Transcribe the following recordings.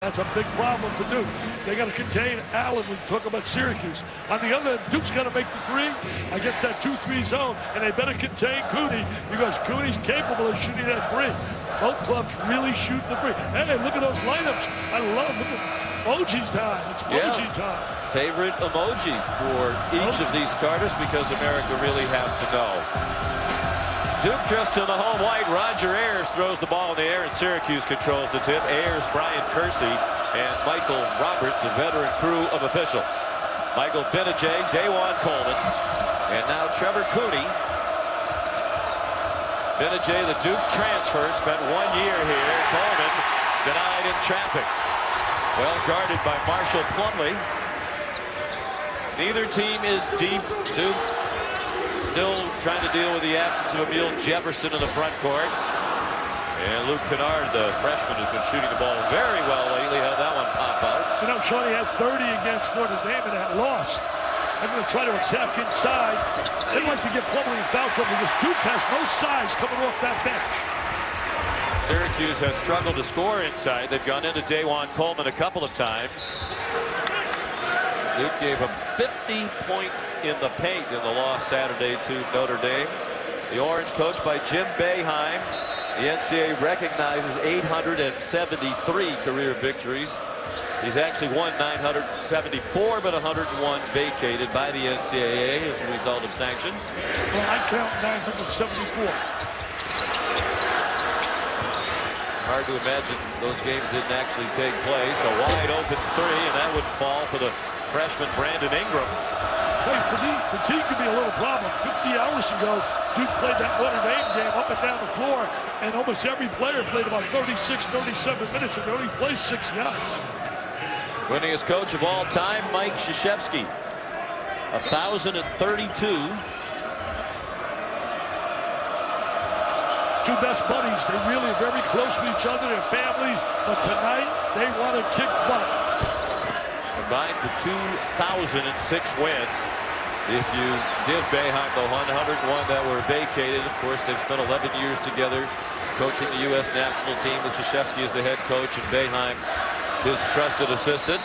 That's a big problem for Duke. They got to contain Allen. We talk about Syracuse. On the other end, Duke's got to make the three against that 2-3 zone, and they better contain Cooney because Cooney's capable of shooting that three. Both clubs really shoot the three. Hey, look at those lineups. I love them. Look at emoji's time. It's emoji time. Favorite emoji for each of these starters because America really has to know. Duke dressed in the home white. Roger Ayers throws the ball in the air, and Syracuse controls the tip. Ayers, Brian Kersey, and Michael Roberts, a veteran crew of officials. Michael Benajay, Dajuan Coleman, and now Trevor Cooney. Benajay, the Duke transfer, spent 1 year here. Coleman denied in traffic. Well guarded by Marshall Plumlee. Neither team is deep. Duke still trying to deal with the absence of Emil Jefferson in the front court. And Luke Kennard, the freshman, has been shooting the ball very well lately. Had that one pop out. You know, Shawnee had 30 against Notre Dame in that loss. I'm going to try to attack inside. They'd like to get Plumlee in foul trouble because Duke has no size coming off that bench. Syracuse has struggled to score inside. They've gone into Dajuan Coleman a couple of times. Duke gave him 50 points in the paint in the loss Saturday to Notre Dame. The Orange, coached by Jim Boeheim. The NCAA recognizes 873 career victories. He's actually won 974, but 101 vacated by the NCAA as a result of sanctions. Well, I count 974. Hard to imagine those games didn't actually take place. A wide open three, and that would fall for the freshman Brandon Ingram. Hey, fatigue could be a little problem. 50 hours ago, Duke played that Notre Dame game up and down the floor, and almost every player played about 36, 37 minutes, and they only played 6 guys. Winningest coach of all time, Mike Krzyzewski, 1,032. Two best buddies. They really are very close with each other, their families, but tonight they want to kick butt. Combined for 2,006 wins. If you give Boeheim the 101 that were vacated, of course, they've spent 11 years together coaching the U.S. national team with Krzyzewski as the head coach and Boeheim his trusted assistant.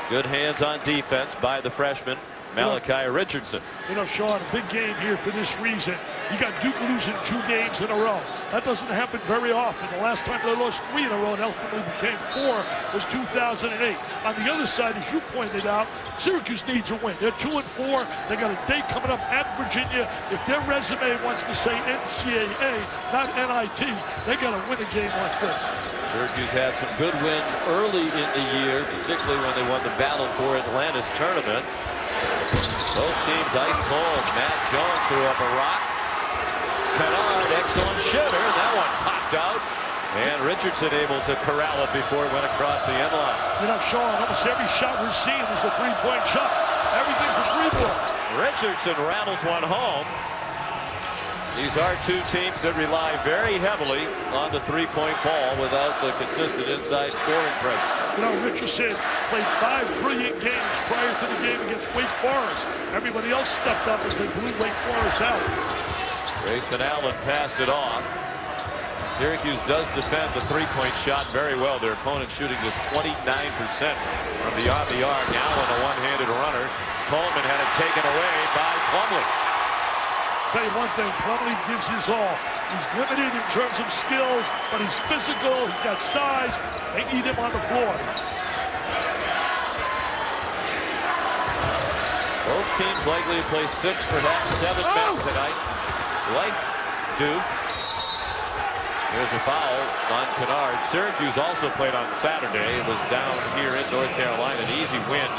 Good hands on defense by the freshman, Malachi Richardson. You know, Sean, a big game here for this reason. You got Duke losing 2 games in a row. That doesn't happen very often. The last time they lost 3 in a row and ultimately became 4 was 2008. On the other side, as you pointed out, Syracuse needs a win. They're 2-4. They got a date coming up at Virginia. If their resume wants to say NCAA, not NIT, they got to win a game like this. Syracuse had some good wins early in the year, particularly when they won the Battle for Atlantis tournament. Both teams ice cold. Matt Jones threw up a rock. Kennard, excellent shooter. That one popped out. And Richardson able to corral it before it went across the end line. You know, Sean, almost every shot we're seeing is a three-point shot. Everything's a three-point. Richardson rattles one home. These are 2 teams that rely very heavily on the three-point ball without the consistent inside scoring presence. You know, Richardson played 5 brilliant games prior to the game against Wake Forest. Everybody else stepped up as they blew Wake Forest out. Grayson Allen passed it off. Syracuse does defend the three-point shot very well. Their opponent shooting just 29% from beyond the arc. Allen, a one-handed runner. Coleman had it taken away by Plumlee. Tell you one thing, Plumlee gives his all. He's limited in terms of skills, but he's physical, he's got size. They need him on the floor. Both teams likely to play 6, perhaps 7 men tonight. Like Duke. There's a foul on Kennard. Syracuse also played on Saturday. It was down here in North Carolina. An easy win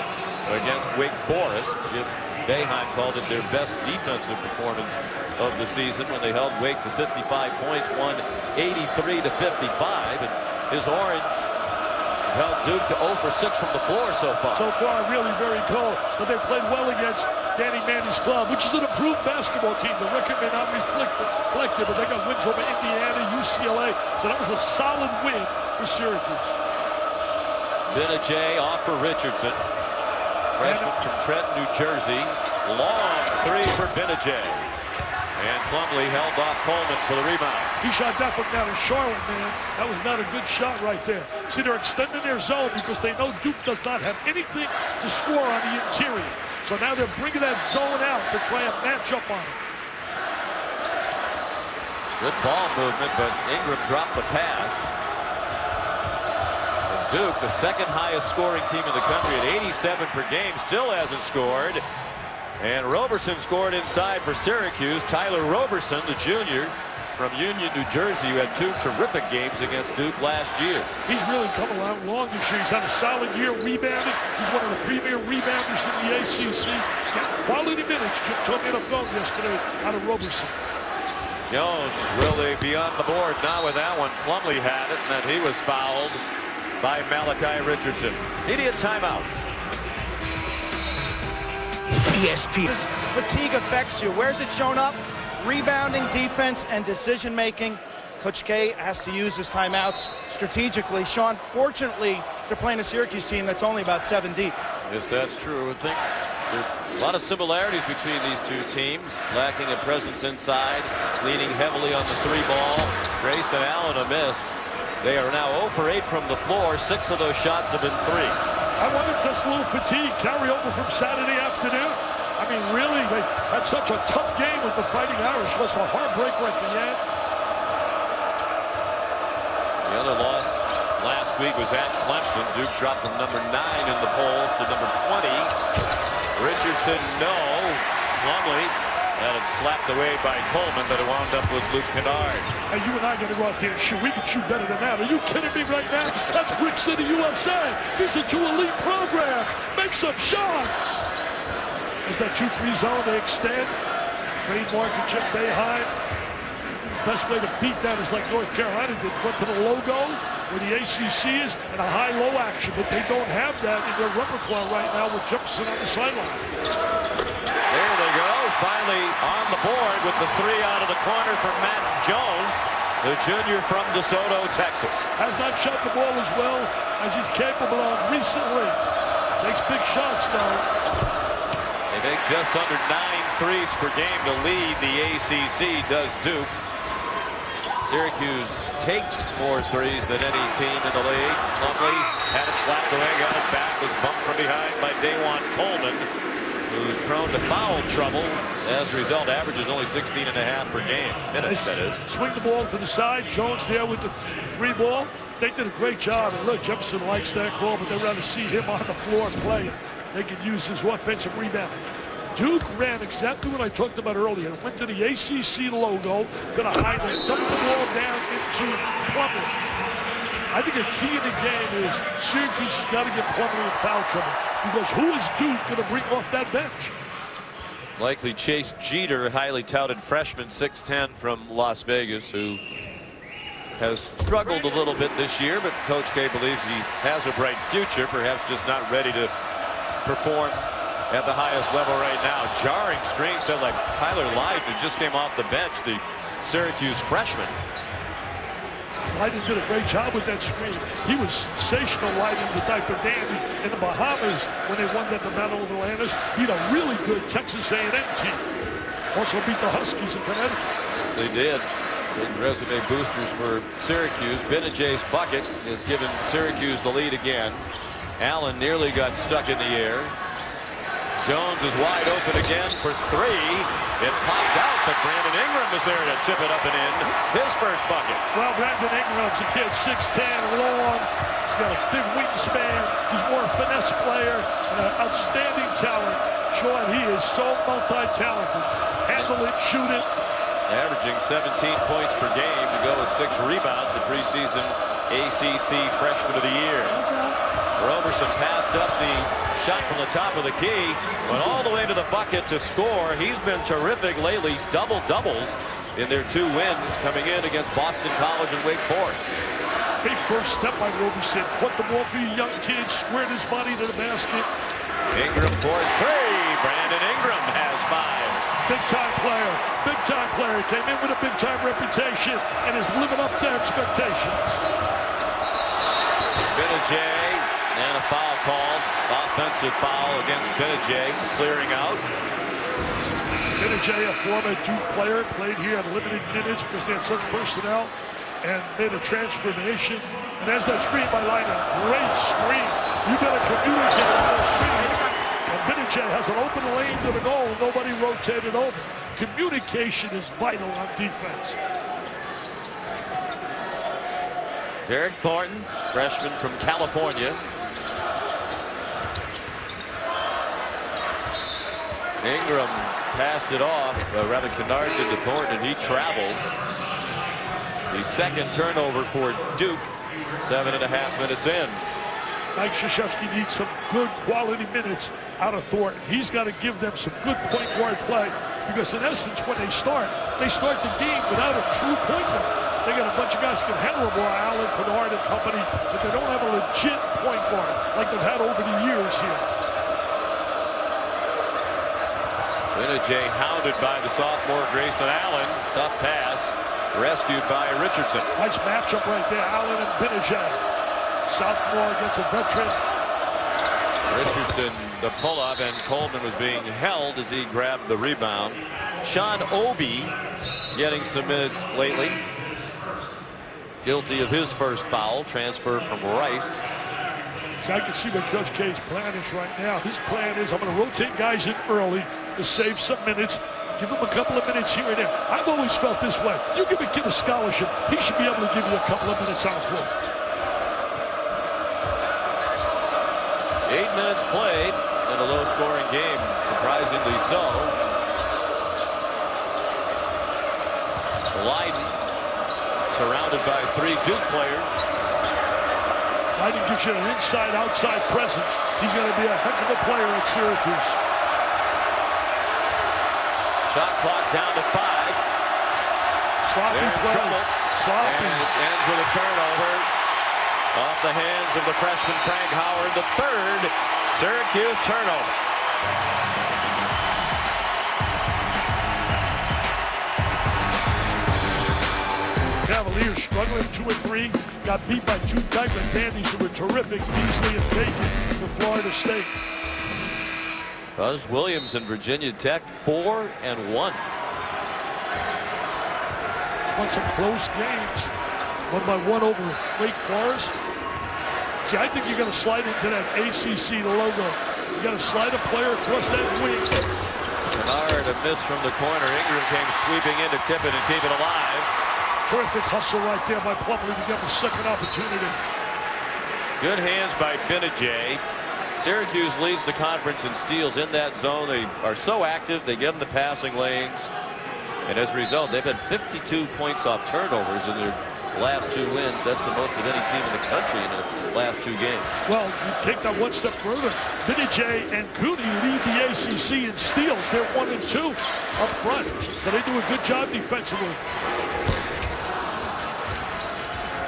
against Wake Forest. Jim Boeheim called it their best defensive performance of the season when they held Wake to 55 points, won 83-55. And his Orange held Duke to 0 for 6 from the floor so far. So far, really very cold. But they played well against Danny Manny's club, which is an improved basketball team. The record may not reflect it, but they got wins over Indiana, UCLA. So that was a solid win for Syracuse. Benajay off for Richardson. Freshman from Trenton, New Jersey. Long 3 for Benajay. And Plumlee held off Coleman for the rebound. He shot that from down in Charlotte, man. That was not a good shot right there. See, they're extending their zone because they know Duke does not have anything to score on the interior. So now they're bringing that zone out to try and match up on it. Good ball movement, but Ingram dropped the pass. And Duke, the second highest scoring team in the country at 87 per game, still hasn't scored. And Roberson scored inside for Syracuse. Tyler Roberson, the junior from Union, New Jersey, who had 2 terrific games against Duke last year. He's really come along long this year. He's had a solid year rebounding. He's one of the premier rebounders in the ACC. Got quality minutes. Jim told me on the phone yesterday out of Roberson. Jones really beyond the board now with that one. Plumlee had it, and then he was fouled by Malachi Richardson. Immediate timeout. ESPN. Fatigue affects you. Where's it shown up? Rebounding, defense, and decision making. Coach K has to use his timeouts strategically. Sean, fortunately, they're playing a Syracuse team that's only about 7 deep. Yes, that's true. I think there are a lot of similarities between these two teams. Lacking a presence inside, leaning heavily on the 3-ball. Grayson Allen a miss. They are now 0 for 8 from the floor. 6 of those shots have been threes. I wonder if this little fatigue carry over from Saturday afternoon. I mean, really, they had such a tough game with the Fighting Irish. Was a heartbreaker at the end. The other loss last week was at Clemson. Duke dropped from number 9 in the polls to number 20. Richardson, no. Plumlee had it slapped away by Coleman, but it wound up with Luke Kennard. And you and I got to go out there and shoot. We can shoot better than that. Are you kidding me right now? That's Brick City, USA. These are 2 elite programs. Make some shots. Is that 2-3 zone they extend? Trademark of Jim Boeheim. Best way to beat that is like North Carolina did. Went to the logo where the ACC is and a high-low action, but they don't have that in their repertoire right now with Jefferson on the sideline. There they go. Finally on the board with the 3 out of the corner from Matt Jones, the junior from DeSoto, Texas. Has not shot the ball as well as he's capable of recently. Takes big shots though. They make just under 9 threes per game to lead the ACC, does Duke. Syracuse takes more threes than any team in the league. Plumlee had it slapped away, got it back, was bumped from behind by Dajuan Coleman, who's prone to foul trouble. As a result, averages only 16.5 per game. Minutes, that is. Swing the ball to the side. Jones there with the 3-ball. They did a great job. And look, Jefferson likes that ball, but they'd rather see him on the floor playing. They can use his offensive rebounding. Duke ran exactly what I talked about earlier. Went to the ACC logo, gonna hide it, dumped the ball down into Plumlee. I think a key in the game is Syracuse has got to get Plumlee in foul trouble because who is Duke gonna bring off that bench? Likely Chase Jeter, highly touted freshman, 6'10" from Las Vegas, who has struggled a little bit this year, but Coach K believes he has a bright future, perhaps just not ready to perform at the highest level right now. Jarring screen set like Tyler Lydon, who just came off the bench, the Syracuse freshman. Lydon did a great job with that screen. He was sensational. Lydon, the type of dandy in the Bahamas when they won that the Battle of Atlantis. Beat a really good Texas A&M team. Also beat the Huskies in Connecticut. Yes, they did. Big resume boosters for Syracuse. Benajay's bucket has given Syracuse the lead again. Allen nearly got stuck in the air. Jones is wide open again for 3. It popped out, but Brandon Ingram was there to tip it up and in. His first bucket. Well, Brandon Ingram's a kid, 6'10", long. He's got a big wingspan. He's more a finesse player and an outstanding talent. Sean, he is so multi-talented. Handle it, shoot it. Averaging 17 points per game to go with 6 rebounds, the preseason ACC Freshman of the Year. Roberson passed up the shot from the top of the key, went all the way to the bucket to score. He's been terrific lately, double-doubles in their 2 wins coming in against Boston College and Wake Forest. Big first step by Roberson. Put the ball for you young kids, squared his body to the basket. Ingram for 3. Brandon Ingram has 5. Big-time player, big-time player. Came in with a big-time reputation and is living up to expectations. Benajay, and a foul called. Offensive foul against Benajay, clearing out. Benajay, a former Duke player, played here at limited minutes because they had such personnel and made a transformation. And as that screen by Leiden, great screen. You got to communicate on those screens. And Benajay has an open lane to the goal. Nobody rotated over. Communication is vital on defense. Derek Thornton, freshman from California. Ingram passed it off, rather Kennard did to Thornton, and he traveled. The second turnover for Duke, 7.5 minutes in. Mike Krzyzewski needs some good quality minutes out of Thornton. He's got to give them some good point guard play because in essence when they start the game without a true point guard. They got a bunch of guys who can handle the ball, Allen, Kennard and company, but they don't have a legit point guard like they've had over the years here. Benajay hounded by the sophomore Grayson Allen. Tough pass, rescued by Richardson. Nice matchup right there, Allen and Benajay. Sophomore against a veteran. Richardson, the pull-up, and Coleman was being held as he grabbed the rebound. Sean Obi getting some minutes lately. Guilty of his first foul, transfer from Rice. So I can see what Coach K's plan is right now. His plan is I'm going to rotate guys in early to save some minutes, give him a couple of minutes here and there. I've always felt this way. You give a kid a scholarship, he should be able to give you a couple of minutes on the floor. 8 minutes played in a low-scoring game, surprisingly so. Leiden surrounded by 3 Duke players. Leiden gives you an inside-outside presence. He's going to be a heck of a player at Syracuse. Shot clock down to 5. Sloppy play. Sloppy. And it ends with a turnover off the hands of the freshman Frank Howard. The third Syracuse turnover. Cavaliers struggling 2 and 3. Got beat by 2 Diamond Dandies who were terrific, Beasley and Bacon for Florida State. Buzz Williams and Virginia Tech 4-1. It's won some close games. 1-1 over Wake Forest. See, I think you got to slide into that ACC logo. You got to slide a player across that wing. Kennard, a miss from the corner. Ingram came sweeping in to tip it and keep it alive. Terrific hustle right there by Plumlee to get him a second opportunity. Good hands by Benajay. Syracuse leads the conference in steals in that zone. They are so active. They get in the passing lanes. And as a result, they've had 52 points off turnovers in their last 2 wins. That's the most of any team in the country in the last 2 games. Well, you take that one step further. Benajay and Cooney lead the ACC in steals. They're 1 and 2 up front. So they do a good job defensively.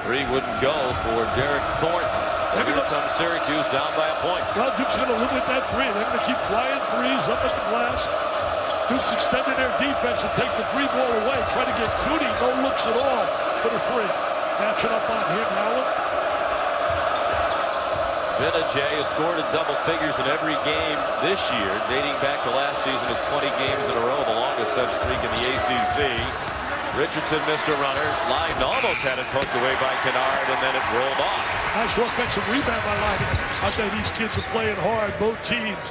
3 wouldn't go for Derek Thornton. And here comes Syracuse down by a point. Well, Duke's going to live with that 3. They're going to keep flying threes up at the glass. Duke's extending their defense and take the 3 ball away. Try to get Cooney no looks at all for the 3. Matching up on him, Allen. Benajay has scored in double figures in every game this year, dating back to last season. It's 20 games in a row, the longest such streak in the ACC. Richardson missed a runner. Leiden almost had it poked away by Kennard, and then it rolled off. Nice offensive rebound by Leiden. I think these kids are playing hard, both teams.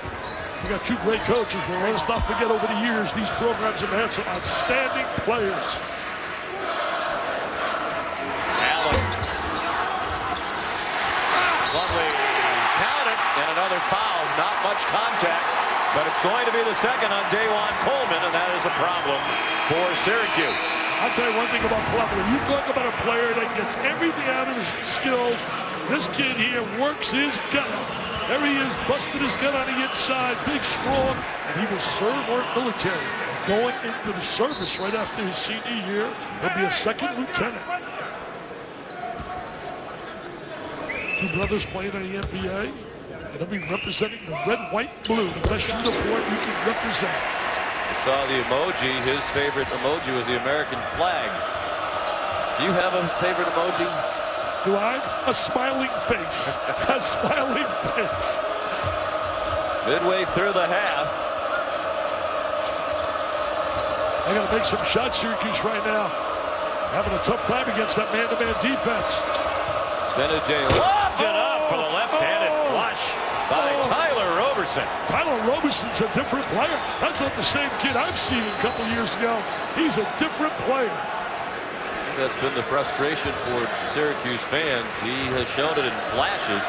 We got 2 great coaches, but let us not forget over the years, these programs have had some outstanding players. Allen. Lovely. Count it, and another foul. Not much contact, but it's going to be the second on Dajuan Coleman, and that is a problem for Syracuse. I'll tell you one thing about Plumlee. You talk about a player that gets everything out of his skills. This kid here works his gut. There he is, busted his gun on the inside, big, strong, and he will serve our military. Going into the service right after his senior year, he'll be a 2nd lieutenant. 2 brothers playing in the NBA, and he'll be representing the red, white, blue, the best uniform you can represent. I saw the emoji. His favorite emoji was the American flag. Do you have a favorite emoji? Do I? A smiling face. A smiling face. Midway through the half. They got to make some shots, Syracuse, right now. Having a tough time against that man-to-man defense. Benedict lobbed it up for the left-handed flush by Tyler Roberson. Tyler Roberson's a different player. That's not the same kid I've seen a couple years ago. He's a different player. That's been the frustration for Syracuse fans. He has shown it in flashes,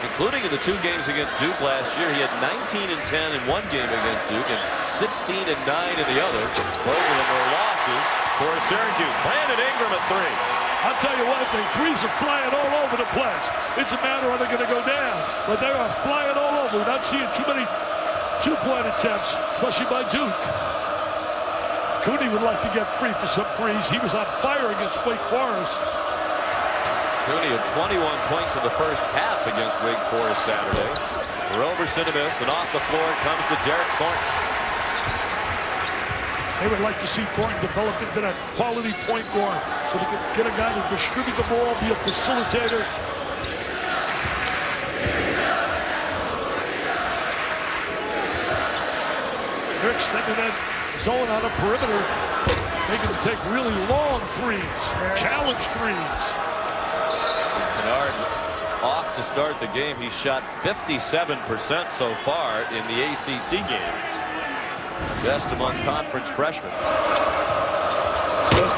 including in the 2 games against Duke last year. He had 19 and 10 in one game against Duke and 16 and 9 in the other. Both of them were losses for Syracuse. Brandon Ingram at 3. I'll tell you one thing, threes are flying all over the place. It's a matter of they're going to go down, but they are flying all over. We're not seeing too many two-point attempts, especially by Duke. Cooney would like to get free for some threes. He was on fire against Wake Forest. Cooney had 21 points in the first half against Wake Forest Saturday. Roberson a miss, and off the floor comes to Derek Thornton. They would like to see Thornton develop into that quality point guard so they can get a guy to distribute the ball, be a facilitator. They're extending that zone on a perimeter. They can take really long threes, challenge threes. Kennard off to start the game. He shot 57% so far in the ACC games. Best among conference freshmen.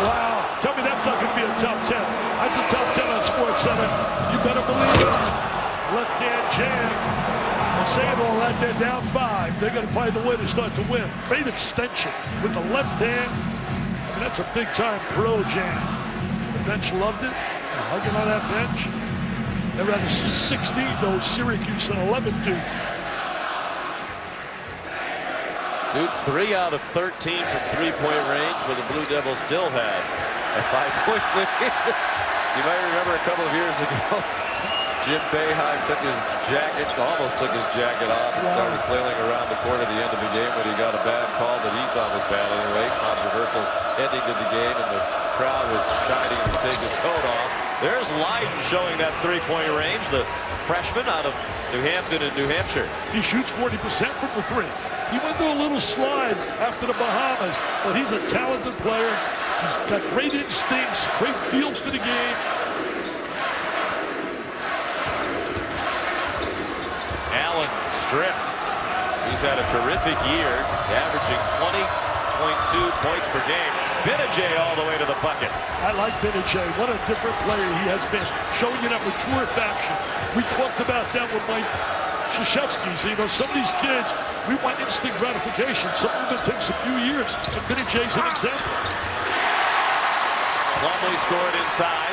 Wow. Tell me that's not going to be a top 10. That's a top 10 on SportsCenter. You better believe it. Left-hand jam. And saying all that, they're down 5. They're going to find a way to start to win. Great extension with the left hand. I mean, that's a big-time pro jam. The bench loved it. They're hugging on that bench. They'd rather see 16, though, Syracuse than 11 Duke. Duke 3 out of 13 from three-point range, but the Blue Devils still had a 5-point lead. You might remember a couple of years ago, Jim Boeheim took his jacket, almost took his jacket off, and started flailing around the court at the end of the game when he got a bad call that he thought was bad anyway. Controversial ending to the game, and the crowd was shining to take his coat off. There's Leiden showing that three-point range, the freshman out of New Hampton in New Hampshire. He shoots 40% from the 3. He went through a little slide after the Bahamas, but he's a talented player. He's got great instincts, great feel for the game. Allen stripped. He's had a terrific year, averaging 20.2 points per game. Benedict all the way to the bucket. I like Benedict. What a different player he has been, showing you that mature faction. We talked about that with Mike Krzyzewski. So, you know, some of these kids, we want instant gratification. Some of them it takes a few years. And Benedict's an example. Plumlee scored inside.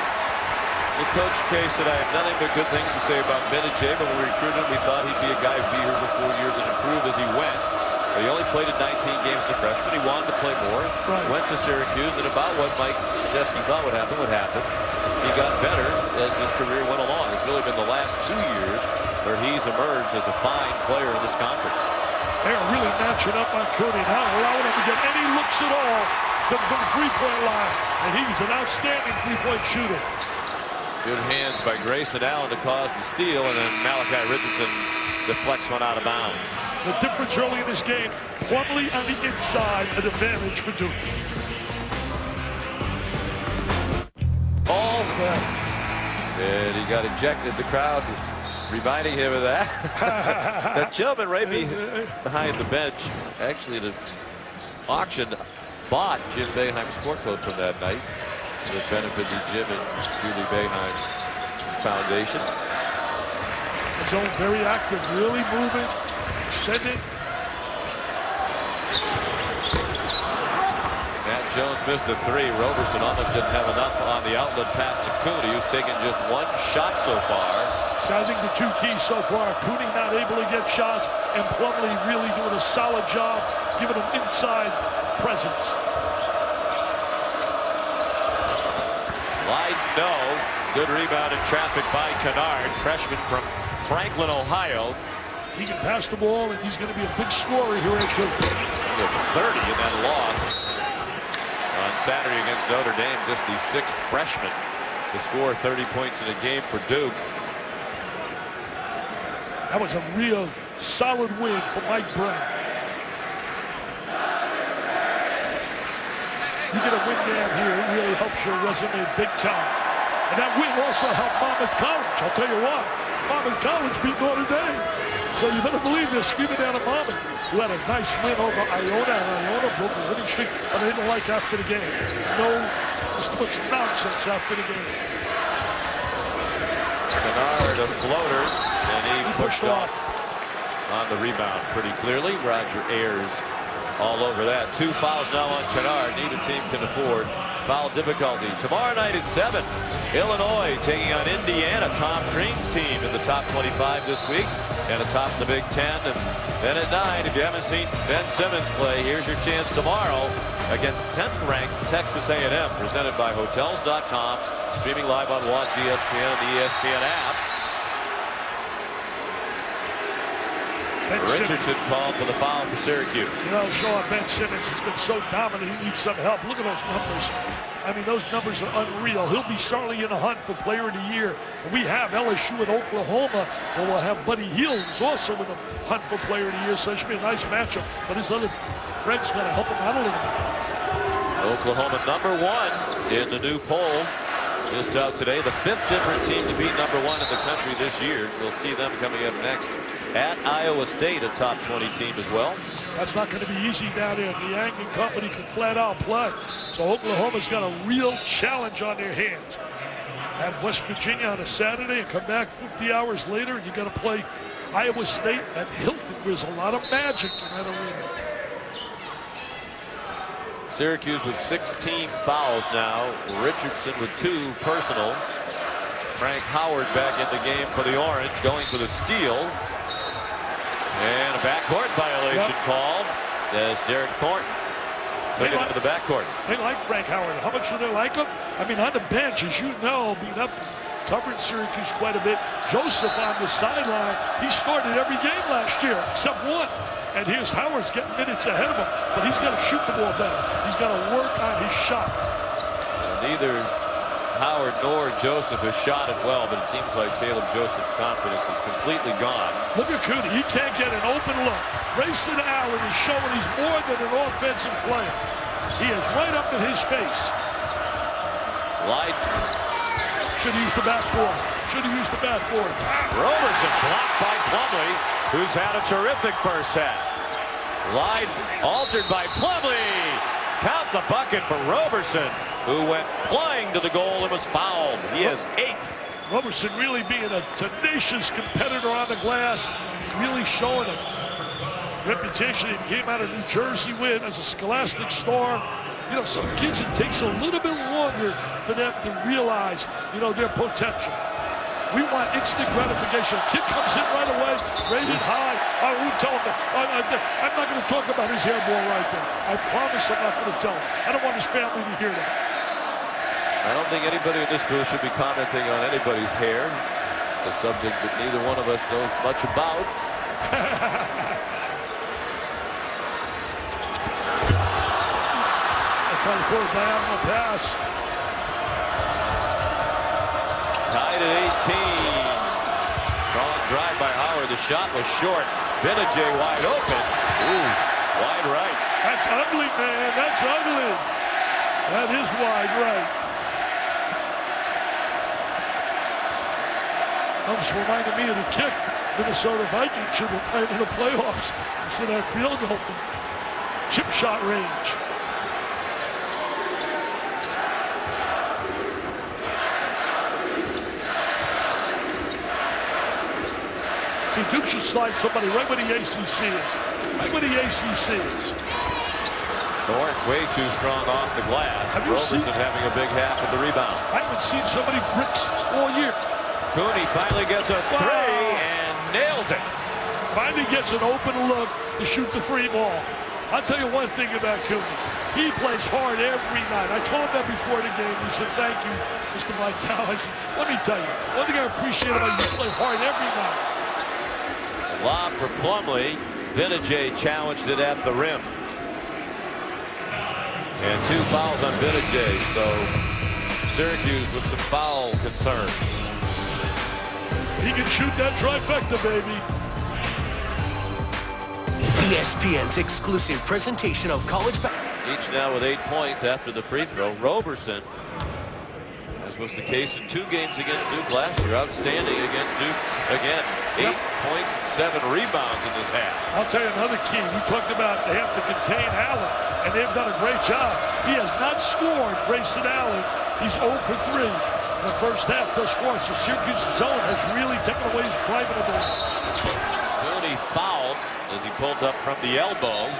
The Coach K said, I have nothing but good things to say about Benedict. When we recruited him, we thought he'd be a guy who'd be here for 4 years and improve as he went. But he only played in 19 games as a freshman. He wanted to play more. Right. Went to Syracuse, and about what Mike Krzyzewski thought would happen. He got better as his career went along. It's really been the last 2 years where he's emerged as a fine player in this conference. They're really matching up on Cooney, not allowing him to get any looks at all to the three-point line. And he's an outstanding three-point shooter. Good hands by Grayson Allen to cause the steal, and then Malachi Richardson deflects one out of bounds. The difference early in this game, Plumlee on the inside, an advantage for Duke. Ball. And he got ejected. The crowd reminding him of that. That gentleman right behind the bench, actually at an auction, bought Jim Boeheim's sport coat from that night that benefited Jim and Julie Boeheim Foundation. The zone very active, really moving, extended. Matt Jones missed a 3. Roberson almost didn't have enough on the outlet pass to Cooney, who's taken just 1 shot so far. So I think the 2 keys so far, Cooney not able to get shots, and Plumlee really doing a solid job, giving him inside presence. No. Good rebound in traffic by Kennard, freshman from Franklin, Ohio. He can pass the ball, and he's going to be a big scorer here at Duke. 30 in that loss on Saturday against Notre Dame. Just the 6th freshman to score 30 points in a game for Duke. That was a real solid win for Mike Brown. You get a win down here, it really helps your resume big time. And that win also helped Monmouth College. I'll tell you what, Monmouth College beat Notre Dame. So you better believe they're screaming down at Monmouth, who had a nice win over Iona, and Iona broke a winning streak, but I didn't like after the game. No, there's too much nonsense after the game. Kennard a floater, and he pushed off on the rebound pretty clearly. Roger Ayers all over that. 2 fouls now on Kennard. Neither team can afford foul difficulty. Tomorrow night at 7, Illinois taking on Indiana. Tom Crean's team in the top 25 this week and atop the Big Ten. And then at 9, if you haven't seen Ben Simmons play, here's your chance tomorrow against 10th ranked Texas A&M, presented by Hotels.com, streaming live on Watch ESPN and the ESPN app. Richardson called for the foul for Syracuse. You know, Sean, Ben Simmons has been so dominant. He needs some help. Look at those numbers. I mean, those numbers are unreal. He'll be certainly in the hunt for Player of the Year. And we have LSU at Oklahoma, where we'll have Buddy Hield, who's also in the hunt for Player of the Year. So it should be a nice matchup. But his other friends got to help him out a little bit. Oklahoma #1 in the new poll. Just out today, the 5th different team to beat #1 in the country this year. We'll see them coming up next at Iowa State, a top 20 team as well. That's not going to be easy down there. Niang and company can flat out play. So Oklahoma's got a real challenge on their hands. At West Virginia on a Saturday and come back 50 hours later, and you got to play Iowa State at Hilton. There's a lot of magic in that arena. Syracuse with 16 fouls now. Richardson with 2 personals. Frank Howard back in the game for the Orange, going for the steal. And a backcourt violation called as Derek Thornton took it into the backcourt. They like Frank Howard. How much do they like him? I mean, on the bench, as you know, being up covering Syracuse quite a bit. Joseph on the sideline. He started every game last year except one. And here's Howard's getting minutes ahead of him, but he's got to shoot the ball better. He's got to work on his shot. Neither Howard nor Joseph has shot it well, but it seems like Caleb Joseph's confidence is completely gone. Look at Cooney. He can't get an open look. Grayson Allen is showing he's more than an offensive player. He is right up in his face. Light. Should use the backboard. Should have used the backboard. Roberson blocked by Plumlee, who's had a terrific first half. Light altered by Plumlee. Count the bucket for Roberson, who went flying to the goal and was fouled. He has 8. Roberson really being a tenacious competitor on the glass, really showing a reputation. He came out of New Jersey with as a scholastic star. You know, some kids, it takes a little bit longer for them to realize, you know, their potential. We want instant gratification. Kid comes in right away, rated high. I won't tell him. I'm not going to talk about his hairball right there. I promise I'm not going to tell him. I don't want his family to hear that. I don't think anybody in this booth should be commenting on anybody's hair. It's a subject that neither one of us knows much about. I'm trying to throw a diagonal pass. Tied at 18. Strong drive by Howard. The shot was short. Benajay wide open. Ooh, wide right. That's ugly, man. That's ugly. That is wide right. Almost reminded me of the kick Minnesota Vikings should have played in the playoffs instead of that field goal from chip shot range. See, Duke should slide somebody right where the ACC is. Right where the ACC is. North way too strong off the glass. Have you Roberson seen, having a big half of the rebound. I haven't seen so many bricks all year. Cooney finally gets a 3 and nails it. Finally gets an open look to shoot the 3 ball. I'll tell you one thing about Cooney. He plays hard every night. I told him that before the game. He said, thank you, Mr. Vitale. I said, let me tell you, one thing I appreciate about you, you play hard every night. Lob for Plumlee. Benajay challenged it at the rim. And 2 fouls on Benajay, so Syracuse with some foul concerns. He can shoot that trifecta, baby. ESPN's exclusive presentation of college basketball. each now with 8 points after the free throw. Roberson, as was the case in 2 games against Duke last year, outstanding against Duke again. 8 points and 7 rebounds in this half. I'll tell you another key. We talked about they have to contain Allen, and they've done a great job. He has not scored, Grayson Allen. He's 0 for 3 in the first half thus far. So Syracuse's zone has really taken away his driving ability. Cooney fouled as he pulled up from the elbow.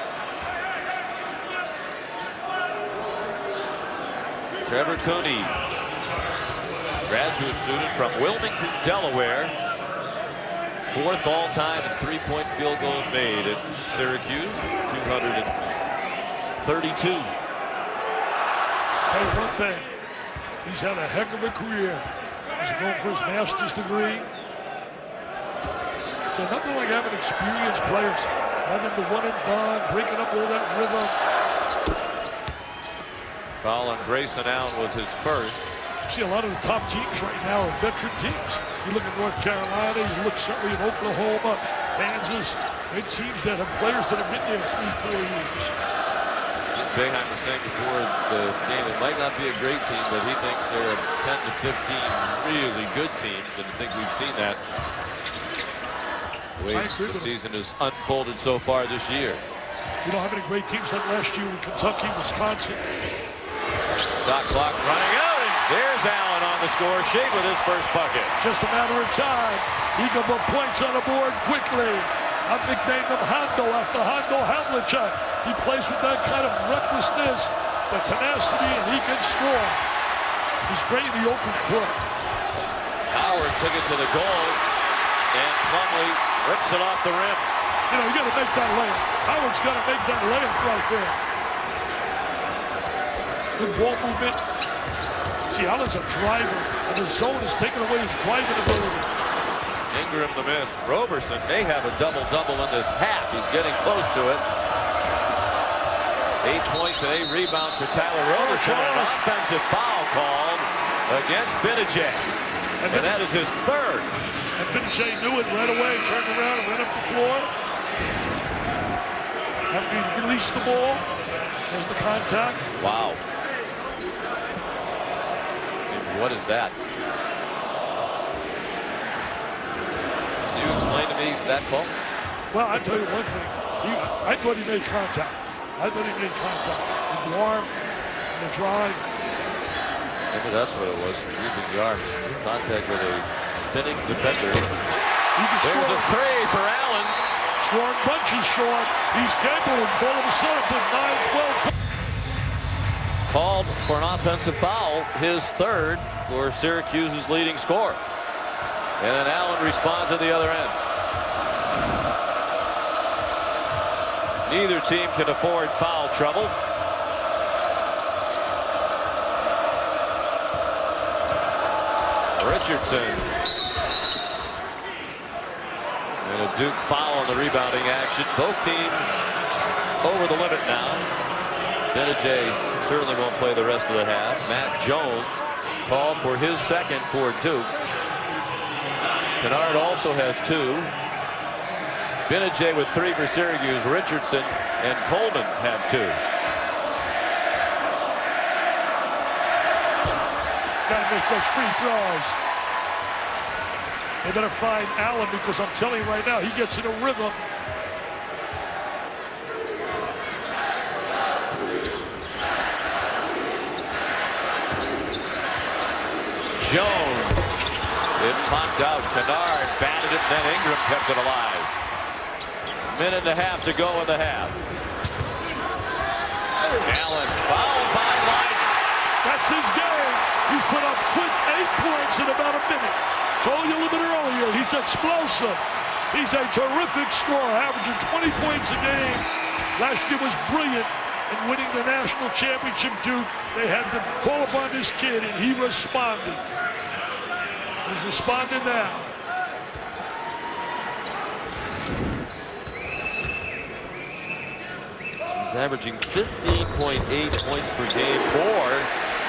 Trevor Cooney, graduate student from Wilmington, Delaware. 4th all-time in 3-point field goals made at Syracuse, 232. Hey, one thing, he's had a heck of a career. He's going for his master's degree. So nothing like having experienced players, having the one and done, breaking up all that rhythm. Foul on Grayson Allen was his first. You see a lot of the top teams right now are veteran teams. You look at North Carolina, you look certainly in Oklahoma, Kansas. Big teams that have players that have been there 3-4 years. Boeheim was saying before the game, it might not be a great team, but he thinks there are 10 to 15 really good teams, and I think we've seen that the way the season has unfolded so far this year. You don't have any great teams like last year with Kentucky, Wisconsin. Shot clock running out, and there's Allen on the score sheet with his first bucket. Just a matter of time. He can put points on the board quickly. I've nicknamed him Hondo after Hondo Havlicek. He plays with that kind of recklessness, but tenacity, and he can score. He's great in the open court. Howard took it to the goal, and Plumlee rips it off the rim. You know, you got to make that layup. Howard's got to make that layup right there. Good ball movement. See, Allen's a driver, and the zone is taking away his driving ability. Ingram the miss. Roberson may have a double-double in this half. He's getting close to it. 8 points and 8 rebounds for Tyler Roberson. An offensive foul called against Benajay. And that is his third. And Benajay knew it right away, turned around and went up the floor. After he released the ball, there's the contact. Wow. What is that? Can you explain to me that call? Well, I'll tell you one thing. I thought he made contact. The arm and the drive. Maybe that's what it was. Using the arm. Contact with a spinning defender. There's a three for Allen. Scoring bunches, Sean. He's capable of all of a sudden put 9-12. Called for an offensive foul, his third for Syracuse's leading scorer. And then Allen responds at the other end. Neither team can afford foul trouble. Richardson. And a Duke foul on the rebounding action. Both teams over the limit now. Benajay certainly won't play the rest of the half. Matt Jones called for his second for Duke. Kennard also has 2. Benajay with 3 for Syracuse. Richardson and Coleman have 2. Got to make those free throws. They better find Allen, because I'm telling you right now, he gets in a rhythm. Jones. It popped out. Kennard batted it, then Ingram kept it alive. Minute and a half to go in the half. Allen fouled by Lyden. That's his game. He's put up quick 8 points in about a minute. Told you a little bit earlier, he's explosive. He's a terrific scorer, averaging 20 points a game. Last year was brilliant in winning the national championship. Duke, they had to call upon this kid, and he responded. He's responding now. He's averaging 15.8 points per game, more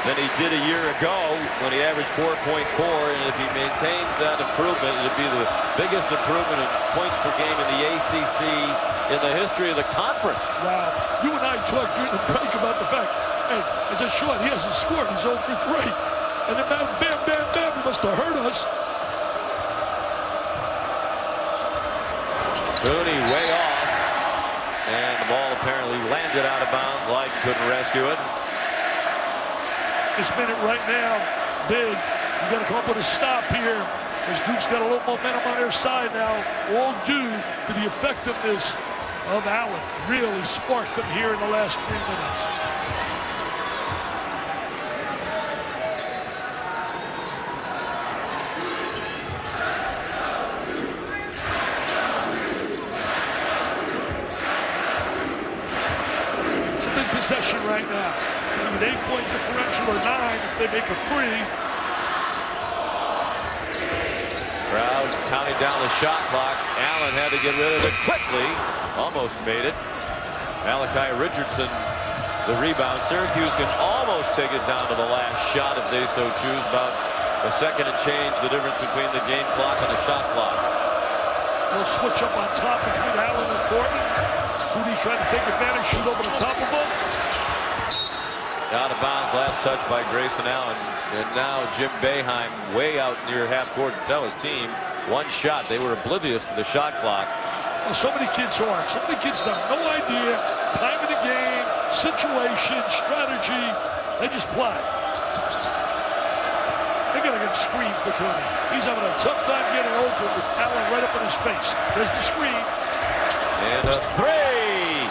than he did a year ago when he averaged 4.4, and if he maintains that improvement, it'll be the biggest improvement in points per game in the ACC in the history of the conference. Wow. You and I talked during the break about the fact, hey, I said, Sean, he hasn't scored. He's 0 for 3. And then bam, bam, bam, bam, he must have hurt us. Cooney way off, and the ball apparently landed out of bounds. Light couldn't rescue it. This minute right now, big. You got to come up with a stop here. As Duke's got a little momentum on their side now, all due to the effectiveness of Allen. Really sparked them here in the last 3 minutes. It's a big possession right now. An 8-point differential or 9 if they make a free. Crowd counting down the shot clock. Allen had to get rid of it quickly. Almost made it. Malachi Richardson, the rebound. Syracuse can almost take it down to the last shot if they so choose. About a second and change, the difference between the game clock and the shot clock. They'll switch up on top between Allen and Portman. Cooney trying to take advantage, shoot over the top of him. Out of bounds, last touch by Grayson Allen. And now Jim Boeheim way out near half court to tell his team one shot. They were oblivious to the shot clock. Well, so many kids aren't. So many kids have no idea. Time of the game, situation, strategy. They just play. They're going to get a screen for Cooney. He's having a tough time getting open with Allen right up in his face. There's the screen. And a three.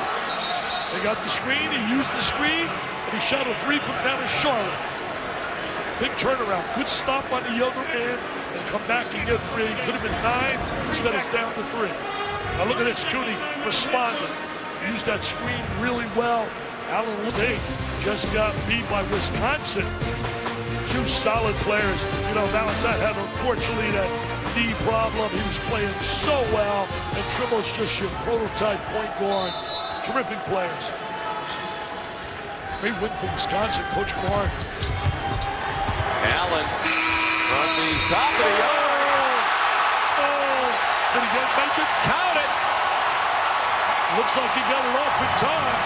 They got the screen. He used the screen. And he shot a 3 from down to Charlotte. Big turnaround. Good stop on the other end and come back and get 3. Could have been 9. Instead it's down to 3. Now look at this. Cooney responded. Used that screen really well. Allen Lee just got beat by Wisconsin. Two solid players. You know, Valentine had unfortunately that knee problem. He was playing so well. And Trimble's just your prototype point guard. Terrific players. Great win for Wisconsin, Coach Guard. Allen from the top of the Did he make it? Count it. Looks like he got it off in time.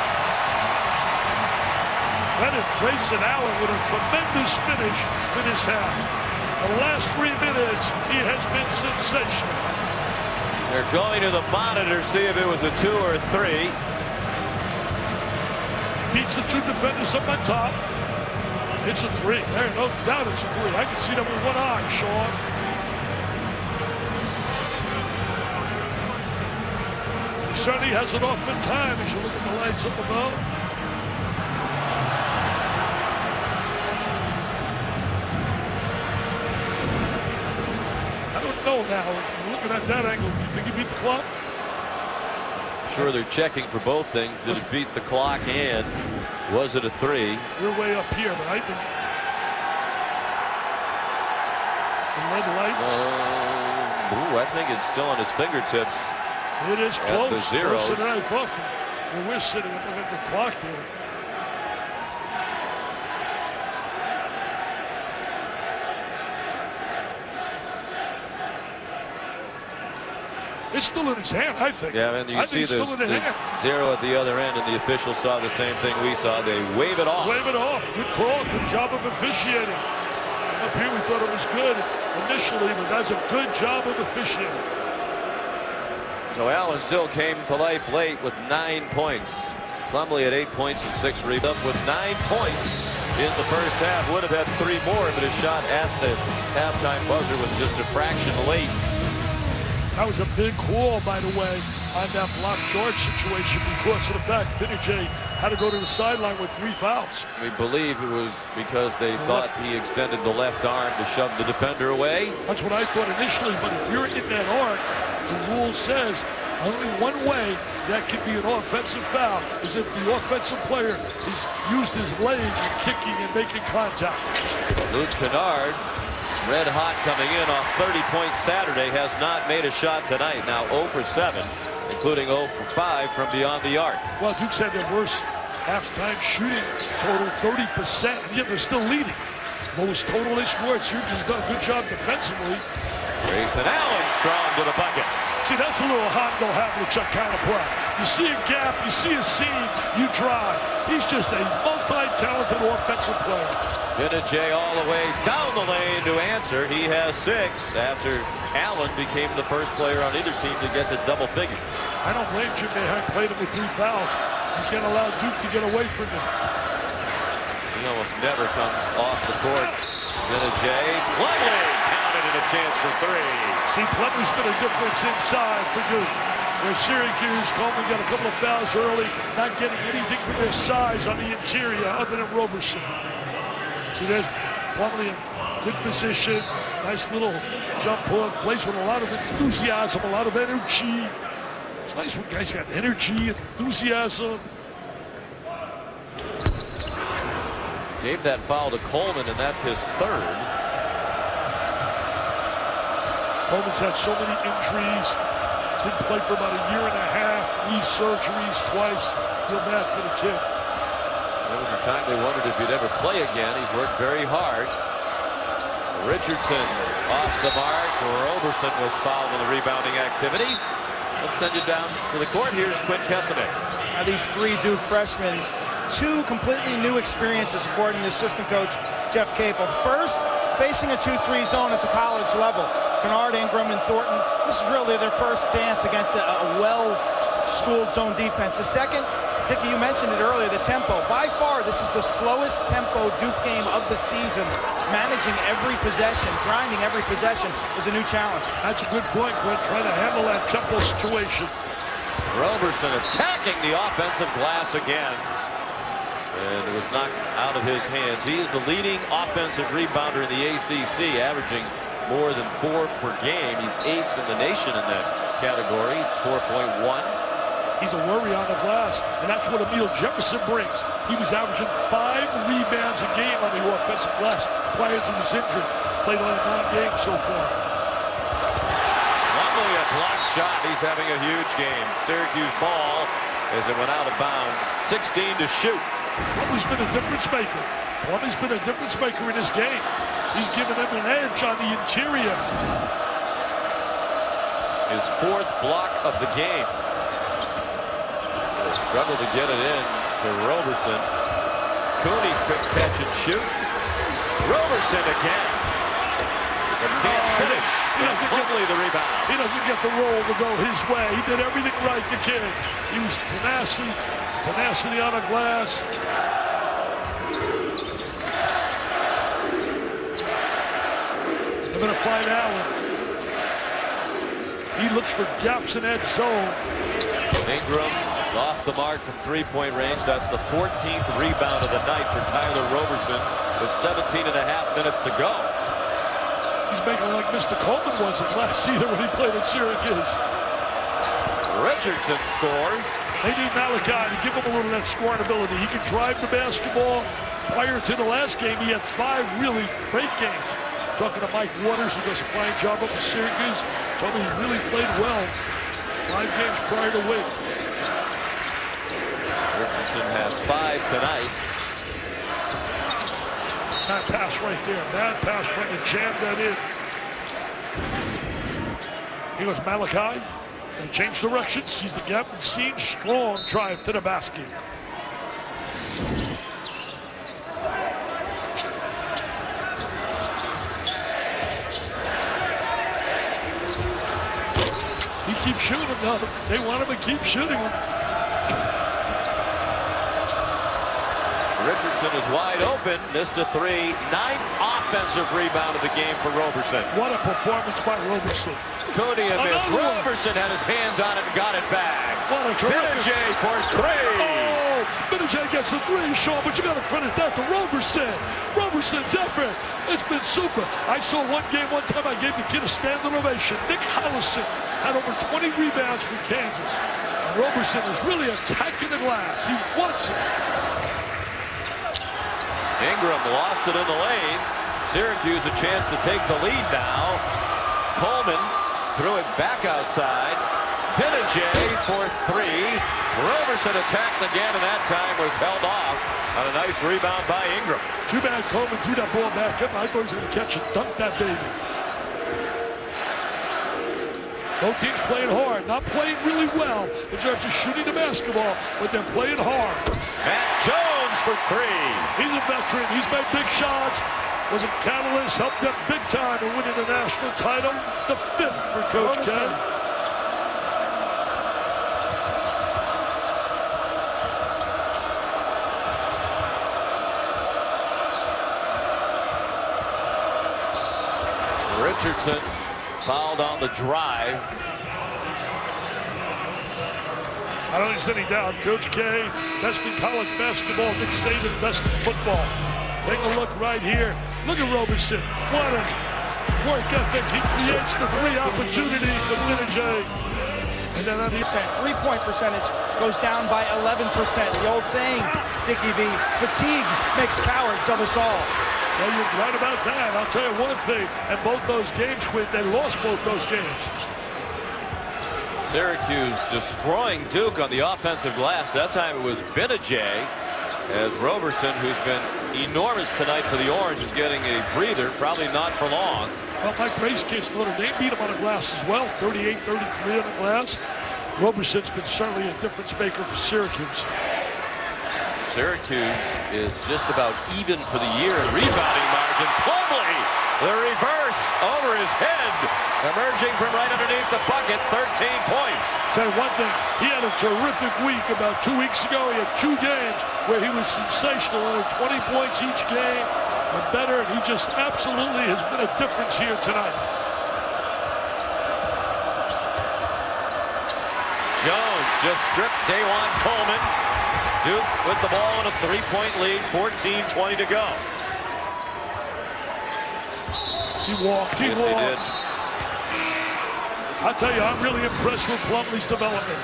Credit Grayson Allen with a tremendous finish to this half. The last 3 minutes, he has been sensational. They're going to the monitor, see if it was a 2 or a 3. Beats the 2 defenders up on top. It's a 3. There, no doubt it's a 3. I can see that with one eye, Sean. He certainly has it off in time as you look at the lights up above. I don't know now. Looking at that angle, do you think he beat the clock? Sure, they're checking for both things. Did it beat the clock and was it a 3? We're way up here, but I think the red lights. I think it's still on his fingertips. It is close. The zeros. Closer than I thought. When we're sitting and looking at the clock there. It's still in his hand, I think. Yeah, and you can see the 0 at the other end, and the officials saw the same thing we saw. They wave it off. Wave it off. Good call. Good job of officiating. Up here we thought it was good initially, but that's a good job of officiating. So Allen still came to life late with 9 points. Plumlee at 8 points and 6 rebounds. Up with 9 points in the first half. Would have had 3 more, but his shot at the halftime buzzer was just a fraction late. That was a big call, by the way, on that block George situation because of the fact Vinicius had to go to the sideline with 3 fouls. We believe it was because they thought he extended the left arm to shove the defender away. That's what I thought initially, but if you're in that arc, the rule says only one way that can be an offensive foul is if the offensive player has used his leg in kicking and making contact. Luke Kennard, red hot coming in off 30-point Saturday, has not made a shot tonight. Now 0 for 7, including 0 for 5 from beyond the arc. Well, Duke's had their worst Halftime shooting total 30%, and yet they're still leading. Lowest total they scored. Syracuse has done a good job defensively. Grayson Allen strong to the bucket. See, that's a little Hondo Havlicek kind of play. You see a gap, you see a seam, you drive. He's just a multi-talented offensive player. Jay all the way down the lane to answer. He has 6 after Allen became the first player on either team to get to double figures. I don't blame Jim Boeheim played him with 3 fouls. You can't allow Duke to get away from him. He almost never comes off the court. Jay, Plumlee counted and a chance for 3. See, Plumlee's been a difference inside for Duke. Where Syracuse, Coleman got a couple of fouls early, not getting anything from their size on the interior other than Roberson. See, there's Plumlee in good position, nice little jump hook, plays with a lot of enthusiasm, a lot of energy. It's nice when guys got energy and enthusiasm. Gave that foul to Coleman, and that's his 3rd. Coleman's had so many injuries. Didn't play for about a year and a half. Knee surgeries twice. Feel bad for the kid. There was a time they wondered if he'd ever play again. He's worked very hard. Richardson off the mark. Roberson was fouled in the rebounding activity. Let's send you down to the court. Here's Quinn Kesselman. Now these 3 Duke freshmen, 2 completely new experiences according to assistant coach Jeff Capel. First, facing a 2-3 zone at the college level. Kennard, Ingram, and Thornton. This is really their first dance against a well-schooled zone defense. The second, Dickie, you mentioned it earlier, the tempo. By far, this is the slowest tempo Duke game of the season. Managing every possession, grinding every possession is a new challenge. That's a good point, Quinn, trying to handle that tempo situation. Roberson attacking the offensive glass again. And it was knocked out of his hands. He is the leading offensive rebounder in the ACC, averaging more than 4 per game. He's 8th in the nation in that category, 4.1. He's a worry on the glass, and that's what Emil Jefferson brings. He was averaging 5 rebounds a game on the offensive glass prior to his injury. Played only 9 games so far. Plumlee a block shot. He's having a huge game. Syracuse ball as it went out of bounds. 16 to shoot. Plumlee's been a difference maker. Plumlee's been a difference maker in this game. He's given them an edge on the interior. His 4th block of the game. They struggled to get it in to Roberson. Cooney quick catch and shoot. Roberson again. But can't finish. He doesn't Plumlee the rebound. He doesn't get the roll to go his way. He did everything right, the kid. He was tenacity on the glass. They're going to find Allen. He looks for gaps in that zone. Ingram off the mark from 3-point range. That's the 14th rebound of the night for Tyler Roberson with 17.5 minutes to go. He's making like Mr. Coleman was in last season when he played at Syracuse. Richardson scores. They need Malachi to give him a little of that scoring ability. He can drive the basketball. Prior to the last game, he had 5 really great games. Talking to Mike Waters, who does a fine job up at Syracuse. Told me he really played well 5 games prior to Wake. Richardson has 5 tonight. Bad pass right there. Bad pass trying to jam that in. Here goes Malachi. And change direction. Sees the gap and sees strong drive to the basket. He keeps shooting him though. They want him to keep shooting him. Richardson is wide open, missed a 3. 9th offensive rebound of the game for Roberson. What a performance by Roberson. Cooney a miss. Another one. Roberson had his hands on it and got it back. What a terrific. Jay for 3. Oh, Jay gets a 3, Sean, but you got to credit that to Roberson. Roberson's effort. It's been super. I saw one game one time. I gave the kid a standing ovation. Nick Hollison had over 20 rebounds for Kansas. And Roberson is really attacking the glass. He wants it. Ingram lost it in the lane. Syracuse a chance to take the lead now. Coleman threw it back outside. Pinajay for three. Roberson attacked again, and that time was held off on a nice rebound by Ingram. Too bad Coleman threw that ball back up. I thought he was going to catch it, dunk that baby. Both teams playing hard, not playing really well in terms of shooting the basketball, but they're playing hard. Matt Jones for three. He's a veteran. He's made big shots. Was a catalyst, helped them big time in winning the national title. The fifth for Coach K. Richardson fouled on the drive. I don't think there's any doubt. Coach K, best in college basketball. Nick Saban, best in football. Take a look right here. Look at Roberson. What a work ethic. He creates the three opportunity for Pinajay. And then on the three-point percentage goes down by 11%. The old saying, Dickie V, fatigue makes cowards of us all. Well, you're right about that. I'll tell you one thing. And both those games, Quinn, they lost both those games. Syracuse destroying Duke on the offensive glass. That time it was Pinajay, as Roberson, who's been enormous tonight for the Orange, is getting a breather, probably not for long. Well, Mike Bray's case, Notre Dame beat him on the glass as well, 38-33 on the glass. Roberson's been certainly a difference maker for Syracuse. Syracuse is just about even for the year in rebounding margin. Plumlee, the reverse over his head, emerging from right underneath the bucket, 13 points. Tell you one thing, he had a terrific week. About 2 weeks ago, he had 2 games where he was sensational, only 20 points each game and better, and he just absolutely has been a difference here tonight. Jones just stripped Dajuan Coleman. Duke with the ball in a 3-point lead, 14-20 to go. He walked. He Yes, walked. he did. I'll tell you, I'm really impressed with Plumlee's development.